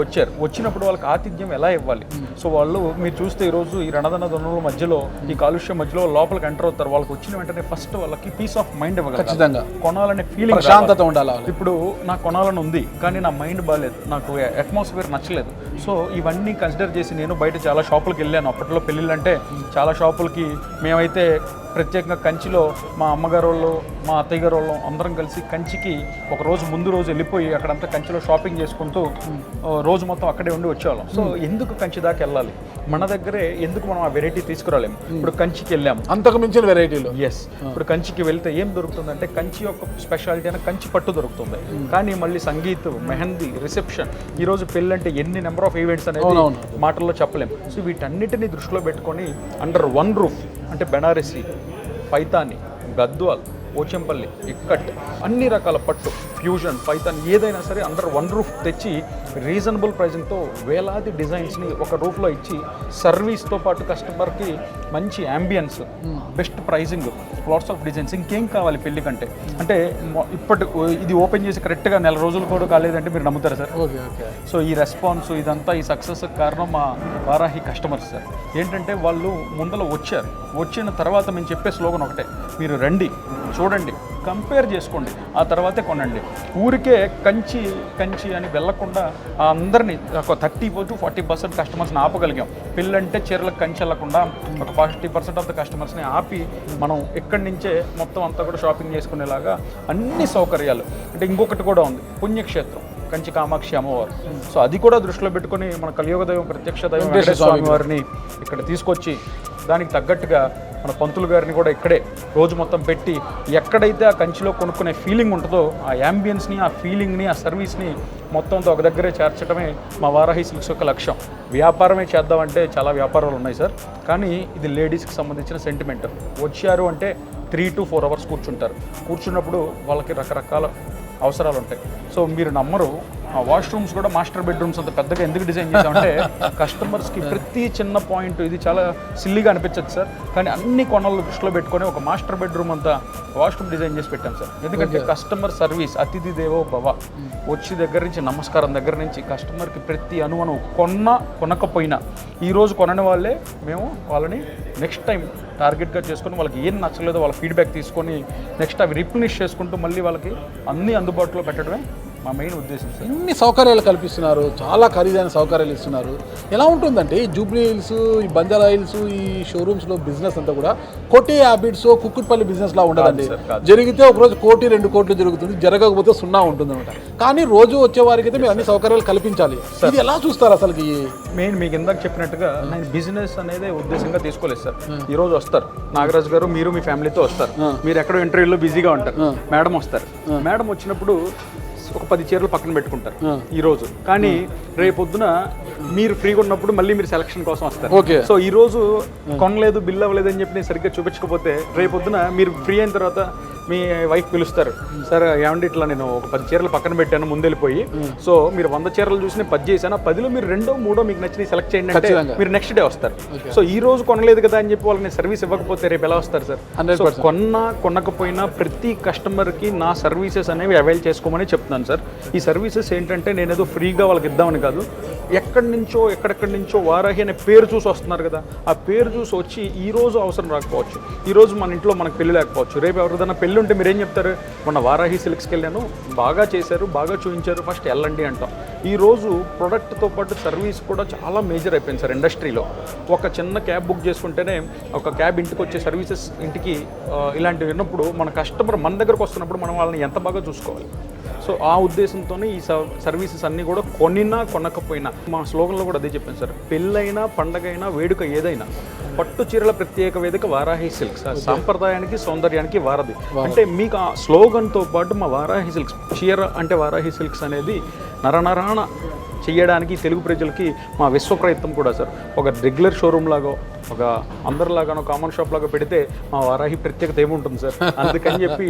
వచ్చినప్పుడు వాళ్ళకి ఆతిథ్యం ఎలా ఇవ్వాలి? సో వాళ్ళు మీరు చూస్తే ఈరోజు ఈ రణదన ధనుల మధ్యలో, ఈ కాలుష్యం మధ్యలో లోపలికి ఎంటర్ అవుతారు. వాళ్ళకి వచ్చిన వెంటనే ఫస్ట్ వాళ్ళకి పీస్ ఆఫ్ మైండ్ ఇవ్వగలరు, కొనాలనే ఫీలింగ్, ప్రశాంతత ఉండాలి. ఇప్పుడు నాకు కొనాలని ఉంది కానీ నా మైండ్ బాగాలేదు, నాకు అట్మాస్ఫియర్ నచ్చలేదు. సో ఇవన్నీ కన్సిడర్ చేసి నేను బయట చాలా షాపులకు వెళ్ళాను. అప్పట్లో పెళ్ళిళ్ళు అంటే చాలా షాపులకి మేమైతే ప్రత్యేకంగా కంచిలో మా అమ్మగారు వాళ్ళు, మా అత్తయ్య గారు వాళ్ళు అందరం కలిసి కంచికి ఒక రోజు ముందు రోజు వెళ్ళిపోయి అక్కడంతా కంచిలో షాపింగ్ చేసుకుంటూ రోజు మొత్తం అక్కడే ఉండి వచ్చేవాళ్ళం. సో ఎందుకు కంచి దాకా వెళ్ళాలి, మన దగ్గరే ఎందుకు మనం ఆ వెరైటీ తీసుకురాలేము. ఇప్పుడు కంచికి వెళ్ళాము, అంతకు మించిన వెరైటీలు. ఎస్, ఇప్పుడు కంచికి వెళ్తే ఏం దొరుకుతుందంటే కంచి యొక్క స్పెషాలిటీ అయినా కంచి పట్టు దొరుకుతుంది. కానీ మళ్ళీ సంగీత్, మెహందీ, రిసెప్షన్, ఈ రోజు పెళ్ళి అంటే ఎన్ని నెంబర్ ఆఫ్ ఈవెంట్స్ అనేది మాటల్లో చెప్పలేము. సో వీటన్నిటిని దృష్టిలో పెట్టుకొని అండర్ వన్ రూఫ్ అంటే బెనారసి, పైతాని, గద్వాల్, పోచంపల్లి, ఇక్కట్, అన్ని రకాల పట్టు, ఫ్యూజన్, పైతాన్ ఏదైనా సరే అండర్ వన్ రూఫ్ తెచ్చి రీజనబుల్ ప్రైజింగ్తో వేలాది డిజైన్స్ని ఒక రూఫ్లో ఇచ్చి సర్వీస్తో పాటు కస్టమర్కి మంచి ambience, best pricing, lots of designs. ఇంకేం కావాలి పెళ్లి కంటే? అంటే ఇది ఓపెన్ చేసి కరెక్ట్గా నెల రోజులు కూడా కాలేదంటే మీరు నమ్ముతారా సార్? సో ఈ రెస్పాన్స్ ఇదంతా ఈ సక్సెస్ కారణం మా వారాహి కస్టమర్స్ సార్. ఏంటంటే వాళ్ళు ముందర వచ్చారు, వచ్చిన తర్వాత మేము చెప్పే స్లోగన్ ఒకటే, మీరు రండి, చూడండి, కంపేర్ చేసుకోండి, ఆ తర్వాతే కొనండి. ఊరికే కంచి కంచి అని వెళ్ళకుండా అందరినీ ఒక 30-40% కస్టమర్స్ని ఆపగలిగాం. పెళ్ళంటే చీరలకు కంచి వెళ్ళకుండా ఒక 40% ఆఫ్ ద కస్టమర్స్ని ఆపి మనం ఇక్కడి నుంచే మొత్తం అంతా కూడా షాపింగ్ చేసుకునేలాగా అన్ని సౌకర్యాలు. అంటే ఇంకొకటి కూడా ఉంది, పుణ్యక్షేత్రం కంచి కామాక్షి అమ్మవారు. సో అది కూడా దృష్టిలో పెట్టుకొని మన కలియుగ దైవం, ప్రత్యక్ష దైవం వెంకటేశ్వర స్వామి వారిని ఇక్కడ తీసుకొచ్చి దానికి తగ్గట్టుగా మన పంతులు గారిని కూడా ఇక్కడే రోజు మొత్తం పెట్టి ఎక్కడైతే ఆ కంచిలో కొనుక్కునే ఫీలింగ్ ఉంటుందో ఆ యాంబియన్స్ని, ఆ ఫీలింగ్ని, ఆ సర్వీస్ని మొత్తంతో ఒక దగ్గరే చేర్చడమే మా వారాహి సిల్క్స్ యొక్క లక్ష్యం. వ్యాపారమే చేద్దామంటే చాలా వ్యాపారాలు ఉన్నాయి సార్, కానీ ఇది లేడీస్కి సంబంధించిన సెంటిమెంట్. వచ్చారు అంటే 3 to 4 hours కూర్చుంటారు. కూర్చున్నప్పుడు వాళ్ళకి రకరకాల అవసరాలు ఉంటాయి. సో మీరు నమ్మరు, ఆ వాష్రూమ్స్ కూడా మాస్టర్ బెడ్రూమ్స్ అంత పెద్దగా ఎందుకు డిజైన్ చేసామంటే కస్టమర్స్కి ప్రతి చిన్న పాయింట్, ఇది చాలా సిల్లీగా అనిపించదు సార్, కానీ అన్ని కొనలు దృష్టిలో పెట్టుకొని ఒక మాస్టర్ బెడ్రూమ్ అంతా వాష్రూమ్ డిజైన్ చేసి పెట్టాం సార్. ఎందుకంటే కస్టమర్ సర్వీస్, అతిథి దేవో భవ, వచ్చి దగ్గర నుంచి నమస్కారం దగ్గర నుంచి కస్టమర్కి ప్రతి అణువణువు కొనకపోయినా ఈరోజు కొనని వాళ్ళే మేము వాళ్ళని నెక్స్ట్ టైం టార్గెట్గా చేసుకొని వాళ్ళకి ఏం నచ్చలేదో వాళ్ళ ఫీడ్బ్యాక్ తీసుకొని నెక్స్ట్ అవి రిప్లినిష్ చేసుకుంటూ మళ్ళీ వాళ్ళకి అన్నీ అందుబాటులో పెట్టడమే మా మెయిన్ ఉద్దేశం సార్. ఇన్ని సౌకర్యాలు కల్పిస్తున్నారు, చాలా ఖరీదైన సౌకర్యాలు ఇస్తున్నారు. ఎలా ఉంటుందంటే ఈ జూబ్లీ హిల్స్, ఈ బంజారా హిల్స్, ఈ షోరూమ్స్లో బిజినెస్ అంతా కూడా కోటి హ్యాబిట్స్, కుక్కుట్పల్లి బిజినెస్ లా ఉండదండి. జరిగితే ఒకరోజు 1 2 కోట్లు జరుగుతుంది, జరగకపోతే 0 ఉంటుంది అనమాట. కానీ రోజు వచ్చే వారికి అయితే మీరు అన్ని సౌకర్యాలు కల్పించాలి. ఇది ఎలా చూస్తారు అసలుకి? మెయిన్ మీకు ఇందాక చెప్పినట్టుగా నేను బిజినెస్ అనేది ఉద్దేశంగా తీసుకోలేదు సార్. ఈ రోజు వస్తారు నాగరాజు గారు, మీరు మీ ఫ్యామిలీతో వస్తారు, మీరు ఎక్కడో ఇంటర్వ్యూలో బిజీగా ఉంటారు, మేడం వస్తారు. మేడం వచ్చినప్పుడు ఒక 10 చీరలు పక్కన పెట్టుకుంటారు ఈ రోజు, కానీ రేపొద్దున మీరు ఫ్రీగా ఉన్నప్పుడు మళ్ళీ మీరు సెలక్షన్ కోసం వస్తారు. సో ఈ రోజు కొనలేదు, బిల్ అవ్వలేదు అని చెప్పి సరిగ్గా చూపించకపోతే రేపొద్దున మీరు ఫ్రీ అయిన తర్వాత మీ వైఫ్ పిలుస్తారు, సార్ ఏమంటే ఇట్లా నేను ఒక 10 చీరలు పక్కన పెట్టాను ముందెళ్ళిపోయి, సో మీరు 100 చీరలు చూసి 10 చేశాను, 10లో మీరు 2 3 మీకు నచ్చి సెలెక్ట్ చేయండి అంటే మీరు నెక్స్ట్ డే వస్తారు. సో ఈ రోజు కొనలేదు కదా అని చెప్పి వాళ్ళకి సర్వీస్ ఇవ్వకపోతే రేపు ఎలా వస్తారు సార్? సో కొనకపోయినా ప్రతి కస్టమర్కి నా సర్వీసెస్ అనేవి అవైల్ చేసుకోమని చెప్తున్నాను సార్. ఈ సర్వీసెస్ ఏంటంటే నేను ఏదో ఫ్రీగా వాళ్ళకి ఇద్దామని కాదు, ఎక్కడెక్కడి నుంచో వారాహి అనే పేరు చూసి వస్తున్నారు కదా, ఆ పేరు చూసి వచ్చి ఈ రోజు అవసరం రాకపోవచ్చు, ఈ రోజు మన ఇంట్లో మనకు పెళ్లి లేకపోవచ్చు, రేపు ఎవరిదైనా పెళ్లి ఉంటే మీరేం చెప్తారు? మొన్న వారాహి సిల్క్స్కి వెళ్ళాను, బాగా చేశారు, బాగా చూపించారు, ఫస్ట్ వెళ్ళండి అంటాం. ఈరోజు ప్రొడక్ట్తో పాటు సర్వీస్ కూడా చాలా మేజర్ అయిపోయింది సార్ ఇండస్ట్రీలో. ఒక చిన్న క్యాబ్ బుక్ చేసుకుంటేనే ఒక క్యాబ్ ఇంటికి వచ్చే సర్వీసెస్ ఇంటికి ఇలాంటివి విన్నప్పుడు మన కస్టమర్ మన దగ్గరకు వస్తున్నప్పుడు మనం వాళ్ళని ఎంత బాగా చూసుకోవాలి. సో ఆ ఉద్దేశంతోనే ఈ సర్వీసెస్ అన్నీ కూడా కొనకపోయినా మా స్లోగన్లో కూడా అదే చెప్పాను సార్, పెళ్ళైనా పండగైనా వేడుక ఏదైనా పట్టు చీరల ప్రత్యేక వేదిక వారాహి సిల్క్స్, సాంప్రదాయానికి సౌందర్యానికి వారధి. అంటే మీకు ఆ స్లోగన్తో పాటు మా వారాహి సిల్క్స్, చీర అంటే వారాహి సిల్క్స్ అనేది నరనరాన చేయడానికి తెలుగు ప్రజలకి మా విశ్వ ప్రయత్నం కూడా సార్. ఒక రెగ్యులర్ షోరూమ్ లాగా, ఒక అందరిలాగానో కామన్ షాప్ లాగా పెడితే మా వారాహి ప్రత్యేకత ఏముంటుంది సార్? అందుకని చెప్పి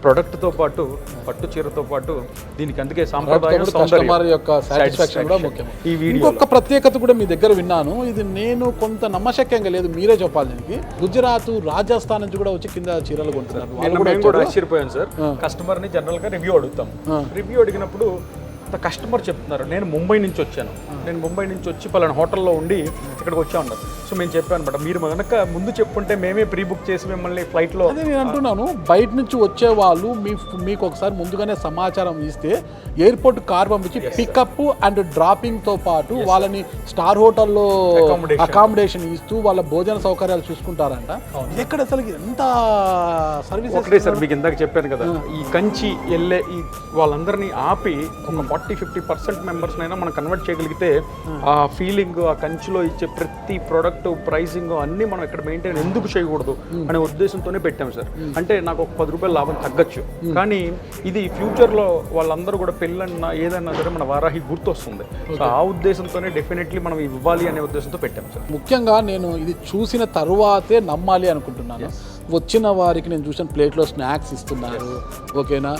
ప్రొడక్ట్తో పాటు పట్టు చీరతో పాటు దీనికి అందుకే సాంప్రదాయం, కస్టమర్ యొక్క సాటిస్ఫాక్షన్ కూడా ముఖ్యం. ఈ వీడియో ఒక ప్రత్యేకత కూడా మీ దగ్గర విన్నాను, ఇది నేను కొంత నమ్మశక్యంగా లేదు, మీరే చెప్పాలి. దీనికి గుజరాత్, రాజస్థాన్ నుంచి కూడా వచ్చి కింద చీరలు కొంటున్నారు. మేము కూడా ఆశ్చర్యపోయాను సార్. కస్టమర్ని జనరల్గా రివ్యూ అడుగుతాం, రివ్యూ అడిగినప్పుడు అంత కస్టమర్ చెప్తున్నారు. నేను ముంబై నుంచి వచ్చాను, నేను ముంబై నుంచి వచ్చి పలానా హోటల్లో ఉండి ఇక్కడికి వచ్చా ఉన్నారు. సో మేము చెప్పాను అనమాట, మీరు కనుక ముందు చెప్పుంటే మేమే ప్రీ బుక్ చేసి మిమ్మల్ని ఫ్లైట్లో. అదే నేను అంటున్నాను, బయట నుంచి వచ్చే వాళ్ళు మీకు ఒకసారి ముందుగానే సమాచారం ఇస్తే ఎయిర్పోర్ట్ కార్ పంపించి పికప్ అండ్ డ్రాపింగ్తో పాటు వాళ్ళని స్టార్ హోటల్లో అకామిడేషన్ ఇస్తూ వాళ్ళ భోజన సౌకర్యాలు చూసుకుంటారంట. ఎక్కడ అసలు ఎంత సర్వీస్. ఒకటే సార్ మీకు ఇందాక చెప్పాను కదా, ఈ కంచి వెళ్ళే ఈ వాళ్ళందరినీ ఆపి ఒక 40-50% మెంబర్స్నైనా మనం కన్వర్ట్ చేయగలిగితే ఆ ఫీలింగ్, ఆ కంచిలో ఇచ్చే ప్రతి ప్రోడక్ట్ ప్రైసింగ్ అన్నీ మనం ఇక్కడ మెయింటైన్ ఎందుకు చేయకూడదు అనే ఉద్దేశంతోనే పెట్టాం సార్. అంటే నాకు ఒక 10 రూపాయలు లాభం తగ్గచ్చు, కానీ ఇది ఫ్యూచర్లో వాళ్ళందరూ కూడా పెళ్ళన్నా ఏదన్నా సరే మన వారాహి గుర్తొస్తుంది. సో ఆ ఉద్దేశంతోనే డెఫినెట్లీ మనం ఇవ్వాలి అనే ఉద్దేశంతో పెట్టాం సార్. ముఖ్యంగా నేను ఇది చూసిన తరువాతే నమ్మాలి అనుకుంటున్నాను. వచ్చిన వారికి నేను చూసిన ప్లేట్లో స్నాక్స్ ఇస్తున్నారు, ఓకేనా,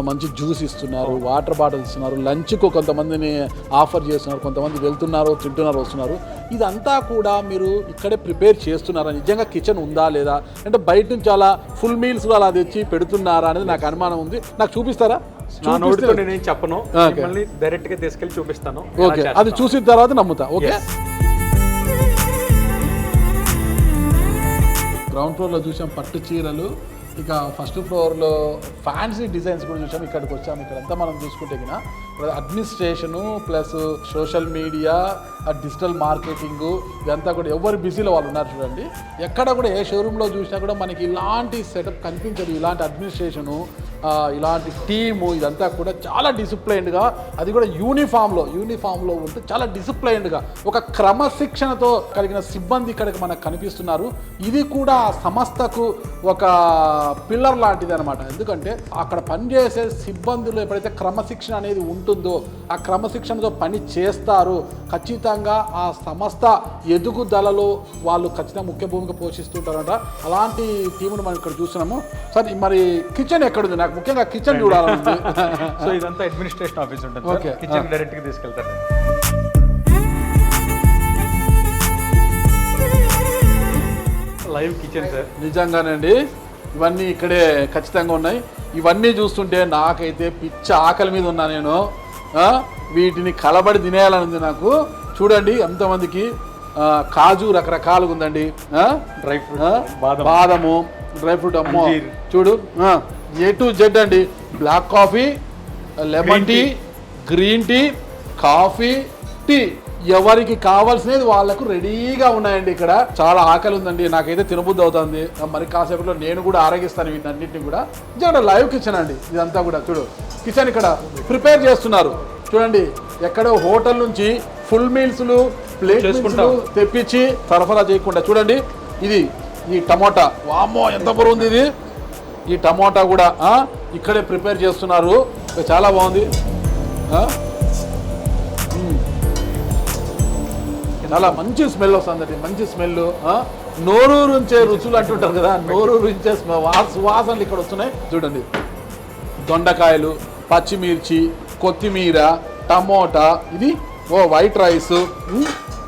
మంచి జ్యూస్ ఇస్తున్నారు, వాటర్ బాటిల్స్ ఇస్తున్నారు, లంచ్కు కొంతమందిని ఆఫర్ చేస్తున్నారు, కొంతమంది వెళ్తున్నారు, తింటున్నారు, వస్తున్నారు. ఇదంతా కూడా మీరు ఇక్కడే ప్రిపేర్ చేస్తున్నారా? నిజంగా కిచెన్ ఉందా లేదా, అంటే బయట నుంచి అలా ఫుల్ మీల్స్ అలా తెచ్చి పెడుతున్నారా అనేది నాకు అనుమానం ఉంది. నాకు చూపిస్తారా? నా నోటితో నేనేం చెప్పను, మిమ్మల్ని డైరెక్ట్గా తీసుకెళ్ళి చూపిస్తాను. ఓకే, అది చూసిన తర్వాత నమ్ముతా. ఓకే, గ్రౌండ్ ఫ్లోర్లో చూసాం పట్టు చీరలు, ఇక ఫస్ట్ ఫ్లోర్లో ఫ్యాన్సీ డిజైన్స్ కూడా చూసాం. ఇక్కడికి వచ్చాము. ఇక్కడంతా మనం చూసుకుంటే కినా administration plus social media, digital marketing, ఇదంతా కూడా ఎవరు బిజీలో వాళ్ళు ఉన్నారు చూడండి. ఎక్కడ కూడా ఏ షోరూంలో చూసినా కూడా మనకి ఇలాంటి సెటప్ కనిపించదు. ఇలాంటి అడ్మినిస్ట్రేషను, ఇలాంటి టీము, ఇదంతా కూడా చాలా డిసిప్లైన్డ్గా, అది కూడా యూనిఫామ్లో ఉంటూ చాలా డిసిప్లైన్డ్గా ఒక క్రమశిక్షణతో కలిగిన సిబ్బంది ఇక్కడికి మనకు కనిపిస్తున్నారు. ఇది కూడా సంస్థకు ఒక పిల్లర్ లాంటిది అనమాట. ఎందుకంటే అక్కడ పనిచేసే సిబ్బందులు ఎప్పుడైతే క్రమశిక్షణ అనేది ఉంటుందో, ఆ క్రమశిక్షణతో పని చేస్తారు, ఖచ్చితంగా ఆ సంస్థ ఎదుగుదలలో వాళ్ళు ఖచ్చితంగా ముఖ్య భూమిక పోషిస్తుంటారంట. అలాంటి టీమును మనం ఇక్కడ చూస్తున్నాము. సార్ మరి కిచెన్ ఎక్కడుంది? నాకు ముఖ్యంగా కిచెన్ చూడాలి. సో ఇదంతా అడ్మినిస్ట్రేషన్ ఆఫీస్ ఉంటుంది. ఓకే, కిచెన్ డైరెక్ట్గా తీసుకెళ్తారు. Live kitchen sir. నిజంగానండి, ఇవన్నీ ఇక్కడే ఖచ్చితంగా ఉన్నాయి. ఇవన్నీ చూస్తుంటే నాకైతే పిచ్చ ఆకలి మీద ఉన్నా నేను. వీటిని కలబడి తినేయాలని ఉంది నాకు. చూడండి ఎంతమందికి కాజు రకరకాలుగా ఉందండి, డ్రై ఫ్రూట్, బాదము, డ్రై ఫ్రూట్, అమ్మో చూడు, A to Z అండి. Black coffee, lemon tea, green tea, coffee, tea, ఎవరికి కావాల్సినది వాళ్ళకు రెడీగా ఉన్నాయండి. ఇక్కడ చాలా ఆకలి ఉందండి, నాకైతే తినబుద్ధి అవుతుంది. మరి కాసేపట్లో నేను కూడా ఆరగిస్తాను వీటన్నింటినీ కూడా. నిజంగా లైవ్ కిచెన్ అండి ఇదంతా కూడా. చూడు కిచెన్ ఇక్కడ ప్రిపేర్ చేస్తున్నారు చూడండి. ఎక్కడో హోటల్ నుంచి ఫుల్ మీల్స్లు ప్లేట్స్లు తెప్పించి సరఫరా చేయకుండా చూడండి. ఈ టమోటా, వామ్మో ఎంత బరువు ఉంది ఇది. ఈ టమోటా కూడా ఇక్కడే ప్రిపేర్ చేస్తున్నారు. చాలా బాగుంది, చాలా మంచి స్మెల్ వస్తుందండి, మంచి స్మెల్. నోరూరుంచే రుచులు అంటుంటారు కదా, నోరూరుంచే సువాసనలు ఇక్కడ వస్తున్నాయి చూడండి. దొండకాయలు, పచ్చిమిర్చి, కొత్తిమీర, టమోటా, ఇది వైట్ రైస్,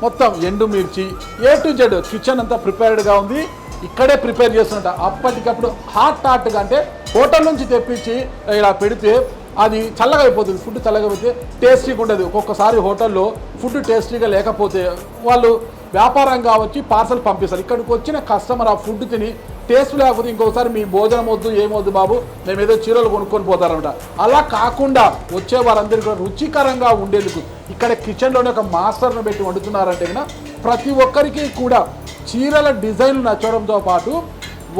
మొత్తం ఎండుమిర్చి, A to Z కిచెన్ అంతా ప్రిపేర్డ్గా ఉంది. ఇక్కడే ప్రిపేర్ చేస్తుంట. అప్పటికప్పుడు హాట్గా, అంటే హోటల్ నుంచి తెప్పించి ఇలా పెడితే అది చల్లగా అయిపోతుంది. ఫుడ్ చల్లగా అయిపోతే టేస్టీగా ఉండదు. ఒక్కొక్కసారి హోటల్లో ఫుడ్ టేస్టీగా లేకపోతే వాళ్ళు వ్యాపారంగా వచ్చి పార్సల్ పంపిస్తారు. ఇక్కడికి వచ్చిన కస్టమర్ ఆ ఫుడ్ తిని టేస్ట్ లేకపోతే ఇంకొకసారి మీ భోజనం వద్దు, ఏమొద్దు బాబు, మేము ఏదో చీరలు కొనుక్కొని పోతారనమాట. అలా కాకుండా వచ్చే వారందరికీ కూడా రుచికరంగా ఉండేందుకు ఇక్కడ కిచెన్లోనే ఒక మాస్టర్ను పెట్టి వండుతున్నారంటే కన్నా ప్రతి ఒక్కరికి కూడా చీరల డిజైన్లు నచ్చడంతో పాటు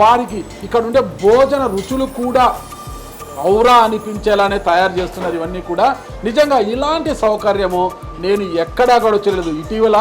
వారికి ఇక్కడ ఉండే భోజన రుచులు కూడా ఔరా అనిపించేలానే తయారు చేస్తున్నారు. ఇవన్నీ కూడా నిజంగా ఇలాంటి సౌకర్యము నేను ఎక్కడా కూడా చేయలేదు. ఇటీవల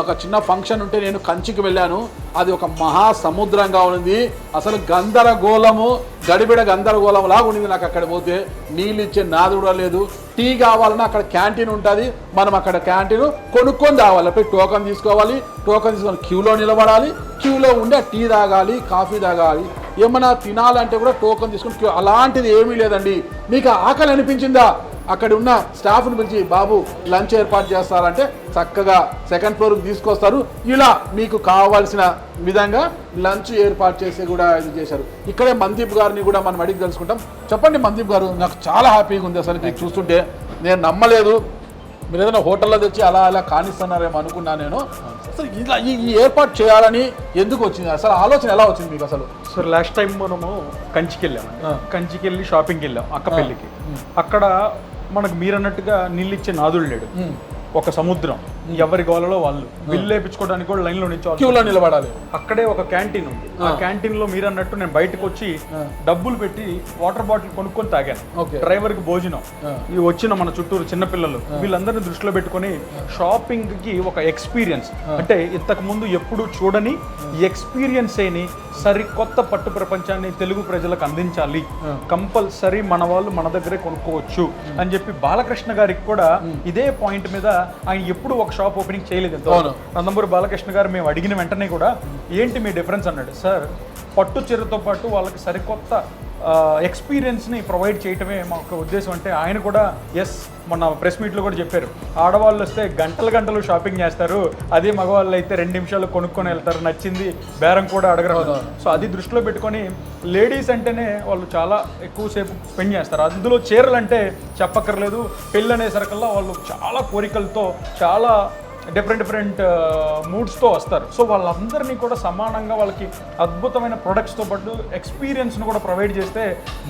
ఒక చిన్న ఫంక్షన్ ఉంటే నేను కంచికి వెళ్ళాను. అది ఒక మహాసముద్రంగా ఉంది. అసలు గందరగోళము, గడిబిడ గందరగోళం లాగా ఉండింది. నాకు అక్కడ పోతే నీళ్ళు ఇచ్చే నాది కూడా లేదు. టీ కావాలన్నా అక్కడ క్యాంటీన్ ఉంటుంది, మనం అక్కడ క్యాంటీన్ కొనుక్కొని తాగాలి. పోయి టోకన్ తీసుకోవాలి, టోకన్ తీసుకొని క్యూలో నిలబడాలి, క్యూలో ఉండి టీ తాగాలి, కాఫీ తాగాలి. ఏమన్నా తినాలంటే కూడా టోకన్ తీసుకుని క్యూ. అలాంటిది ఏమీ లేదండి. మీకు ఆకలి అనిపించిందా? అక్కడ ఉన్న స్టాఫ్ని పిలిచి బాబు లంచ్ ఏర్పాటు చేస్తారంటే చక్కగా సెకండ్ ఫ్లోర్కి తీసుకొస్తారు. ఇలా మీకు కావాల్సిన విధంగా లంచ్ ఏర్పాటు చేసి కూడా ఇది చేశారు. ఇక్కడే మందీప్ గారిని కూడా మనం అడిగి తెలుసుకుంటాం. చెప్పండి మందీప్ గారు, నాకు చాలా హ్యాపీగా ఉంది అసలు చూస్తుంటే. నేను నమ్మలేదు, మీరు ఏదైనా హోటల్లో తెచ్చి అలా అలా కానిస్తున్నారేమో అనుకున్నా నేను. అసలు ఇలా ఈ ఏర్పాటు చేయాలని ఎందుకు వచ్చింది, అసలు ఆలోచన ఎలా వచ్చింది మీకు అసలు? సార్ లాస్ట్ టైం మనము కంచికి వెళ్ళాము, కంచికి వెళ్ళి షాపింగ్కి వెళ్ళాం అక్క పెళ్ళికి. అక్కడ మనకు మీరు అన్నట్టుగా నీళ్ళు ఇచ్చే నాదుడు లేడు, ఒక సముద్రం, ఎవరి గోలలో వాళ్ళు బిల్లు వేయించుకోవడానికి కూడా లైన్లో క్యూలో నిలబడాలి. అక్కడే ఒక క్యాంటీన్ ఉంది, ఆ క్యాంటీన్ లో మీరు అన్నట్టు నేను బయటకు వచ్చి డబ్బులు పెట్టి వాటర్ బాటిల్ కొనుక్కొని తాగాను. డ్రైవర్ కి భోజనం, ఈ వచ్చిన మన చుట్టూరు చిన్నపిల్లలు వీళ్ళందరినీ దృష్టిలో పెట్టుకొని షాపింగ్ కి ఒక ఎక్స్పీరియన్స్, అంటే ఇంతకు ముందు ఎప్పుడు చూడని ఎక్స్పీరియన్స్ అయిని సరికొత్త పట్టు ప్రపంచాన్ని తెలుగు ప్రజలకు అందించాలి, కంపల్సరీ మన వాళ్ళు మన దగ్గరే కొనుక్కోవచ్చు అని చెప్పి బాలకృష్ణ గారికి కూడా ఇదే పాయింట్ మీద ఆయన ఎప్పుడు ఒక షాప్ ఓపెనింగ్ చేయలేదు. నందమూరి బాలకృష్ణ గారు మేము అడిగిన వెంటనే కూడా ఏంటి మీ డిఫరెన్స్ అన్నాడు. సార్ పట్టు చీరతో పాటు వాళ్ళకి సరికొత్త ఎక్స్పీరియన్స్ని ప్రొవైడ్ చేయటమే మా ఒక ఉద్దేశం అంటే ఆయన కూడా ఎస్ మొన్న ప్రెస్ మీట్లో కూడా చెప్పారు, ఆడవాళ్ళు వస్తే గంటలు గంటలు షాపింగ్ చేస్తారు, అదే మగవాళ్ళు అయితే 2 నిమిషాలు కొనుక్కొని వెళ్తారు, నచ్చింది బేరం కూడా అడగరు. సో అది దృష్టిలో పెట్టుకొని లేడీస్ అంటేనే వాళ్ళు చాలా ఎక్కువసేపు స్పెండ్ చేస్తారు. అందులో చీరలు అంటే చెప్పక్కర్లేదు, పెళ్ళి అనేసరికల్లా వాళ్ళు చాలా కోరికలతో చాలా డిఫరెంట్ మూడ్స్తో వస్తారు. సో వాళ్ళందరినీ కూడా సమానంగా వాళ్ళకి అద్భుతమైన ప్రొడక్ట్స్తో పాటు ఎక్స్పీరియన్స్ను కూడా ప్రొవైడ్ చేస్తే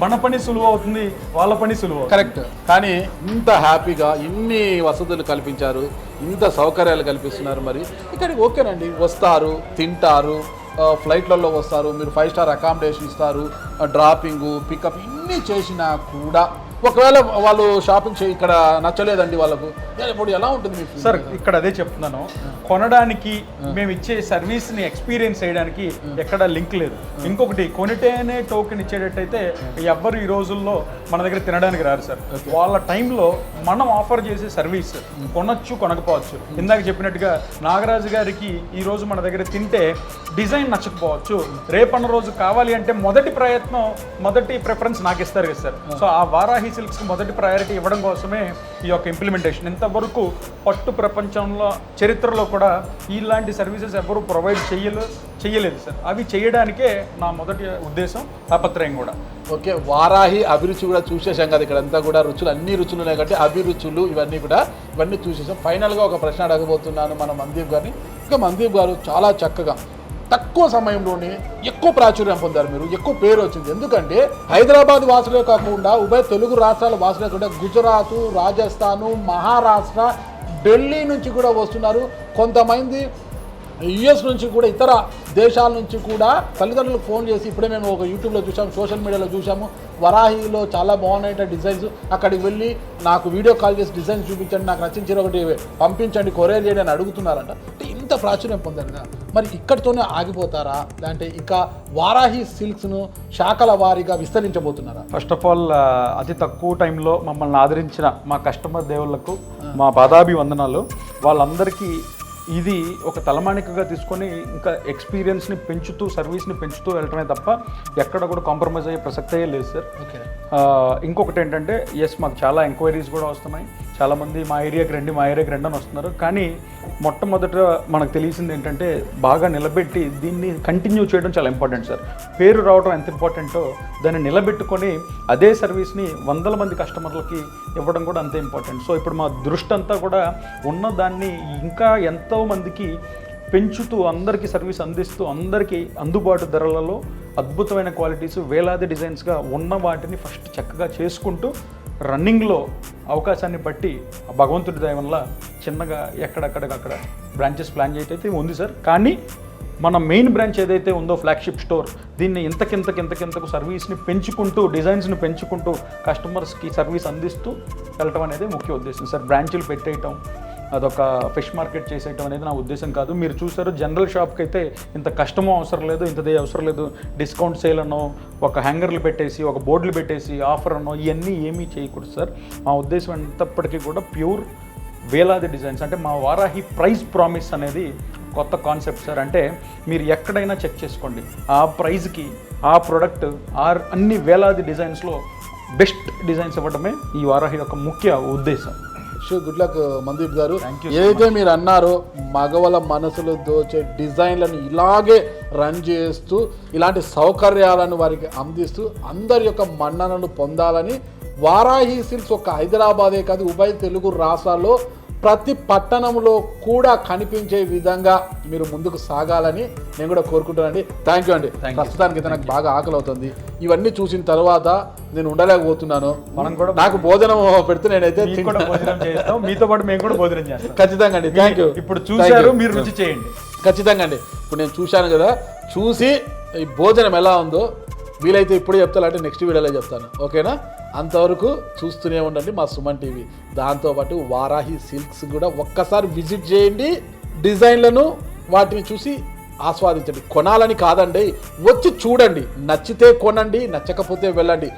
మన పని సులువు అవుతుంది, వాళ్ళ పని సులువు. కరెక్ట్. కానీ ఇంత హ్యాపీగా ఇన్ని వసతులు కల్పించారు, ఇంత సౌకర్యాలు కల్పిస్తున్నారు, మరి ఇక్కడికి ఓకేనండి వస్తారు, తింటారు, ఫ్లైట్లలో వస్తారు, మీరు 5 స్టార్ అకామిడేషన్ ఇస్తారు, డ్రాపింగు పికప్ ఇన్ని చేసినా కూడా ఒకవేళ వాళ్ళు షాపింగ్ ఇక్కడ నచ్చలేదండి వాళ్ళకు, ఇప్పుడు ఎలా ఉంటుంది మీకు? సార్ ఇక్కడ అదే చెప్తున్నాను, కొనడానికి మేము ఇచ్చే సర్వీస్ని ఎక్స్పీరియన్స్ చేయడానికి ఎక్కడ లింక్ లేదు. ఇంకొకటి కొనిటేనే టోకెన్ ఇచ్చేటట్టయితే ఎవ్వరు ఈ రోజుల్లో మన దగ్గర తినడానికి రారు సార్. వాళ్ళ టైంలో మనం ఆఫర్ చేసే సర్వీస్ కొనొచ్చు కొనకపోవచ్చు. ఇందాక చెప్పినట్టుగా నాగరాజు గారికి ఈ రోజు మన దగ్గర తింటే డిజైన్ నచ్చకపోవచ్చు, రేపన్న రోజు కావాలి అంటే మొదటి ప్రిఫరెన్స్ నాకు ఇస్తారు కదా సార్. సో ఆ వారాహి సిల్క్స్ మొదటి ప్రయారిటీ ఇవ్వడం కోసమే ఈ యొక్క ఇంప్లిమెంటేషన్. ఇంతవరకు పట్టు ప్రపంచంలో చరిత్రలో కూడా ఇలాంటి సర్వీసెస్ ఎవరు ప్రొవైడ్ చేయలేదు సార్. అవి చేయడానికే నా మొదటి ఉద్దేశం, తాపత్రయం కూడా. ఓకే, వారాహి అభిరుచి కూడా చూసేసాం కదా, ఇక్కడ అంతా కూడా రుచులు అన్ని రుచులు ఉన్నాయి కాబట్టి అభిరుచులు ఇవన్నీ చూసేసాం. ఫైనల్గా ఒక ప్రశ్న అడగబోతున్నాను మన మందీప్ గారిని. ఇంకా మందీప్ గారు చాలా చక్కగా తక్కువ సమయంలోనే ఎక్కువ ప్రాచుర్యం పొందారు, మీరు ఎక్కువ పేరు వచ్చింది. ఎందుకంటే హైదరాబాద్ వాసులే కాకుండా ఉభయ తెలుగు రాష్ట్రాల వాసులే కాకుండా గుజరాత్, రాజస్థాను, మహారాష్ట్ర, ఢిల్లీ నుంచి కూడా వస్తున్నారు. కొంతమంది యుఎస్ నుంచి కూడా, ఇతర దేశాల నుంచి కూడా తల్లిదండ్రులకు ఫోన్ చేసి, ఇప్పుడే మేము ఒక యూట్యూబ్లో చూసాము, సోషల్ మీడియాలో చూసాము, వరాహిలో చాలా బాగున్నాయి డిజైన్స్, అక్కడికి వెళ్ళి నాకు వీడియో కాల్ చేసి డిజైన్స్ చూపించండి, నాకు నచ్చిన చీర ఒకటి పంపించండి, కొరియర్ చేయండి అని అడుగుతున్నారంట. అంటే ఇంత ప్రాచుర్యం పొందారు కదా, మరి ఇక్కడితోనే ఆగిపోతారా, లేదంటే ఇక వారాహి సిల్క్స్ను శాఖల వారీగా విస్తరించబోతున్నారా? ఫస్ట్ ఆఫ్ ఆల్ అతి తక్కువ టైంలో మమ్మల్ని ఆదరించిన మా కస్టమర్ దేవుళ్లకు మా పాదాభివందనాలు. వాళ్ళందరికీ ఇది ఒక తలమానికగా తీసుకొని ఇంకా ఎక్స్పీరియన్స్ని పెంచుతూ సర్వీస్ని పెంచుతూ వెళ్ళటమే తప్ప ఎక్కడ కూడా కాంప్రమైజ్ అయ్యే ప్రసక్తే లేదు సార్. ఇంకొకటి ఏంటంటే ఎస్ మాకు చాలా ఎంక్వైరీస్ కూడా వస్తున్నాయి, చాలామంది మా ఏరియాకి రండి అని వస్తున్నారు. కానీ మొట్టమొదట మనకు తెలిసింది ఏంటంటే బాగా నిలబెట్టి దీన్ని కంటిన్యూ చేయడం చాలా ఇంపార్టెంట్ సార్. పేరు రావడం ఎంత ఇంపార్టెంటో దాన్ని నిలబెట్టుకొని అదే సర్వీస్ని 100 మంది కస్టమర్లకి ఇవ్వడం కూడా అంతే ఇంపార్టెంట్. సో ఇప్పుడు మా దృష్టి అంతా కూడా ఉన్నదాన్ని ఇంకా ఎంతో మందికి పెంచుతూ అందరికీ సర్వీస్ అందిస్తూ అందరికీ అందుబాటు ధరలలో అద్భుతమైన క్వాలిటీస్ వేలాది డిజైన్స్గా ఉన్న వాటిని ఫస్ట్ చక్కగా చేసుకుంటూ రన్నింగ్లో అవకాశాన్ని బట్టి భగవంతుడి దయ వల్ల చిన్నగా ఎక్కడక్కడ బ్రాంచెస్ ప్లాన్ చేయటైతే ఉంది సార్. కానీ మన మెయిన్ బ్రాంచ్ ఏదైతే ఉందో ఫ్లాగ్షిప్ స్టోర్, దీన్ని ఇంతకింతకు సర్వీస్ని పెంచుకుంటూ డిజైన్స్ని పెంచుకుంటూ కస్టమర్స్కి సర్వీస్ అందిస్తూ వెళ్ళటం అనేది ముఖ్య ఉద్దేశం సార్. బ్రాంచులు పెట్టేయటం అదొక ఫిష్ మార్కెట్ చేసేయటం అనేది నా ఉద్దేశం కాదు. మీరు చూసారు జనరల్ షాప్కి అయితే ఇంత కష్టమో అవసరం లేదు, ఇంతదే అవసరం లేదు. డిస్కౌంట్ సేల్ అనో ఒక హ్యాంగర్లు పెట్టేసి ఒక బోర్డులు పెట్టేసి ఆఫర్ అనో ఇవన్నీ ఏమీ చేయకూడదు సార్. మా ఉద్దేశం ఎంతప్పటికీ కూడా ప్యూర్ వేలాది డిజైన్స్. అంటే మా వారాహి ప్రైస్ ప్రామిస్ అనేది కొత్త కాన్సెప్ట్ సార్. అంటే మీరు ఎక్కడైనా చెక్ చేసుకోండి, ఆ ప్రైజ్కి ఆ ప్రోడక్ట్ అన్ని వేలాది డిజైన్స్లో బెస్ట్ డిజైన్స్ ఇవ్వడమే ఈ వారాహి యొక్క ముఖ్య ఉద్దేశం. గుడ్ లక్ మందీప్ గారు. ఏదైతే మీరు అన్నారో మగవాళ్ళ మనసులు దోచే డిజైన్లను ఇలాగే రన్ చేస్తూ ఇలాంటి సౌకర్యాలను వారికి అందిస్తూ అందరి యొక్క మన్ననను పొందాలని వారాహి సిల్క్స్ ఒక్క హైదరాబాదే కాదు, ఉభయ తెలుగు రాష్ట్రాల్లో ప్రతి పట్టణంలో కూడా కనిపించే విధంగా మీరు ముందుకు సాగాలని నేను కూడా కోరుకుంటానండి. థ్యాంక్ యూ అండి. ప్రస్తుతానికి అయితే నాకు బాగా ఆకలి అవుతుంది. ఇవన్నీ చూసిన తర్వాత నేను ఉండలేకపోతున్నాను. నాకు భోజనం పెడితే నేనైతే మీతో పాటు మేము కూడా భోజనం చేస్తాం. ఖచ్చితంగా అండి. Thank you. ఇప్పుడు చూశారు, మీరు రుచి చేయండి. ఖచ్చితంగా అండి. ఇప్పుడు నేను చూశాను కదా, చూసి ఈ భోజనం ఎలా ఉందో వీలైతే ఇప్పుడే చెప్తాను, అంటే నెక్స్ట్ వీడియోలో చెప్తాను. ఓకేనా? అంతవరకు చూస్తూనే ఉండండి మా సుమన్ టీవీ. దాంతోపాటు వారాహి సిల్క్స్ కూడా ఒక్కసారి విజిట్ చేయండి. డిజైన్లను వాటిని చూసి ఆస్వాదించండి. కొనాలని కాదండి, వచ్చి చూడండి. నచ్చితే కొనండి, నచ్చకపోతే వెళ్ళండి.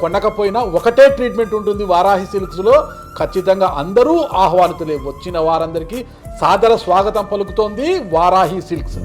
కొనకపోయినా ఒకటే ట్రీట్మెంట్ ఉంటుంది వారాహి సిల్క్స్లో. ఖచ్చితంగా అందరూ ఆహ్వానితులే. వచ్చిన వారందరికీ సాదర స్వాగతం పలుకుతోంది వారాహి సిల్క్స్.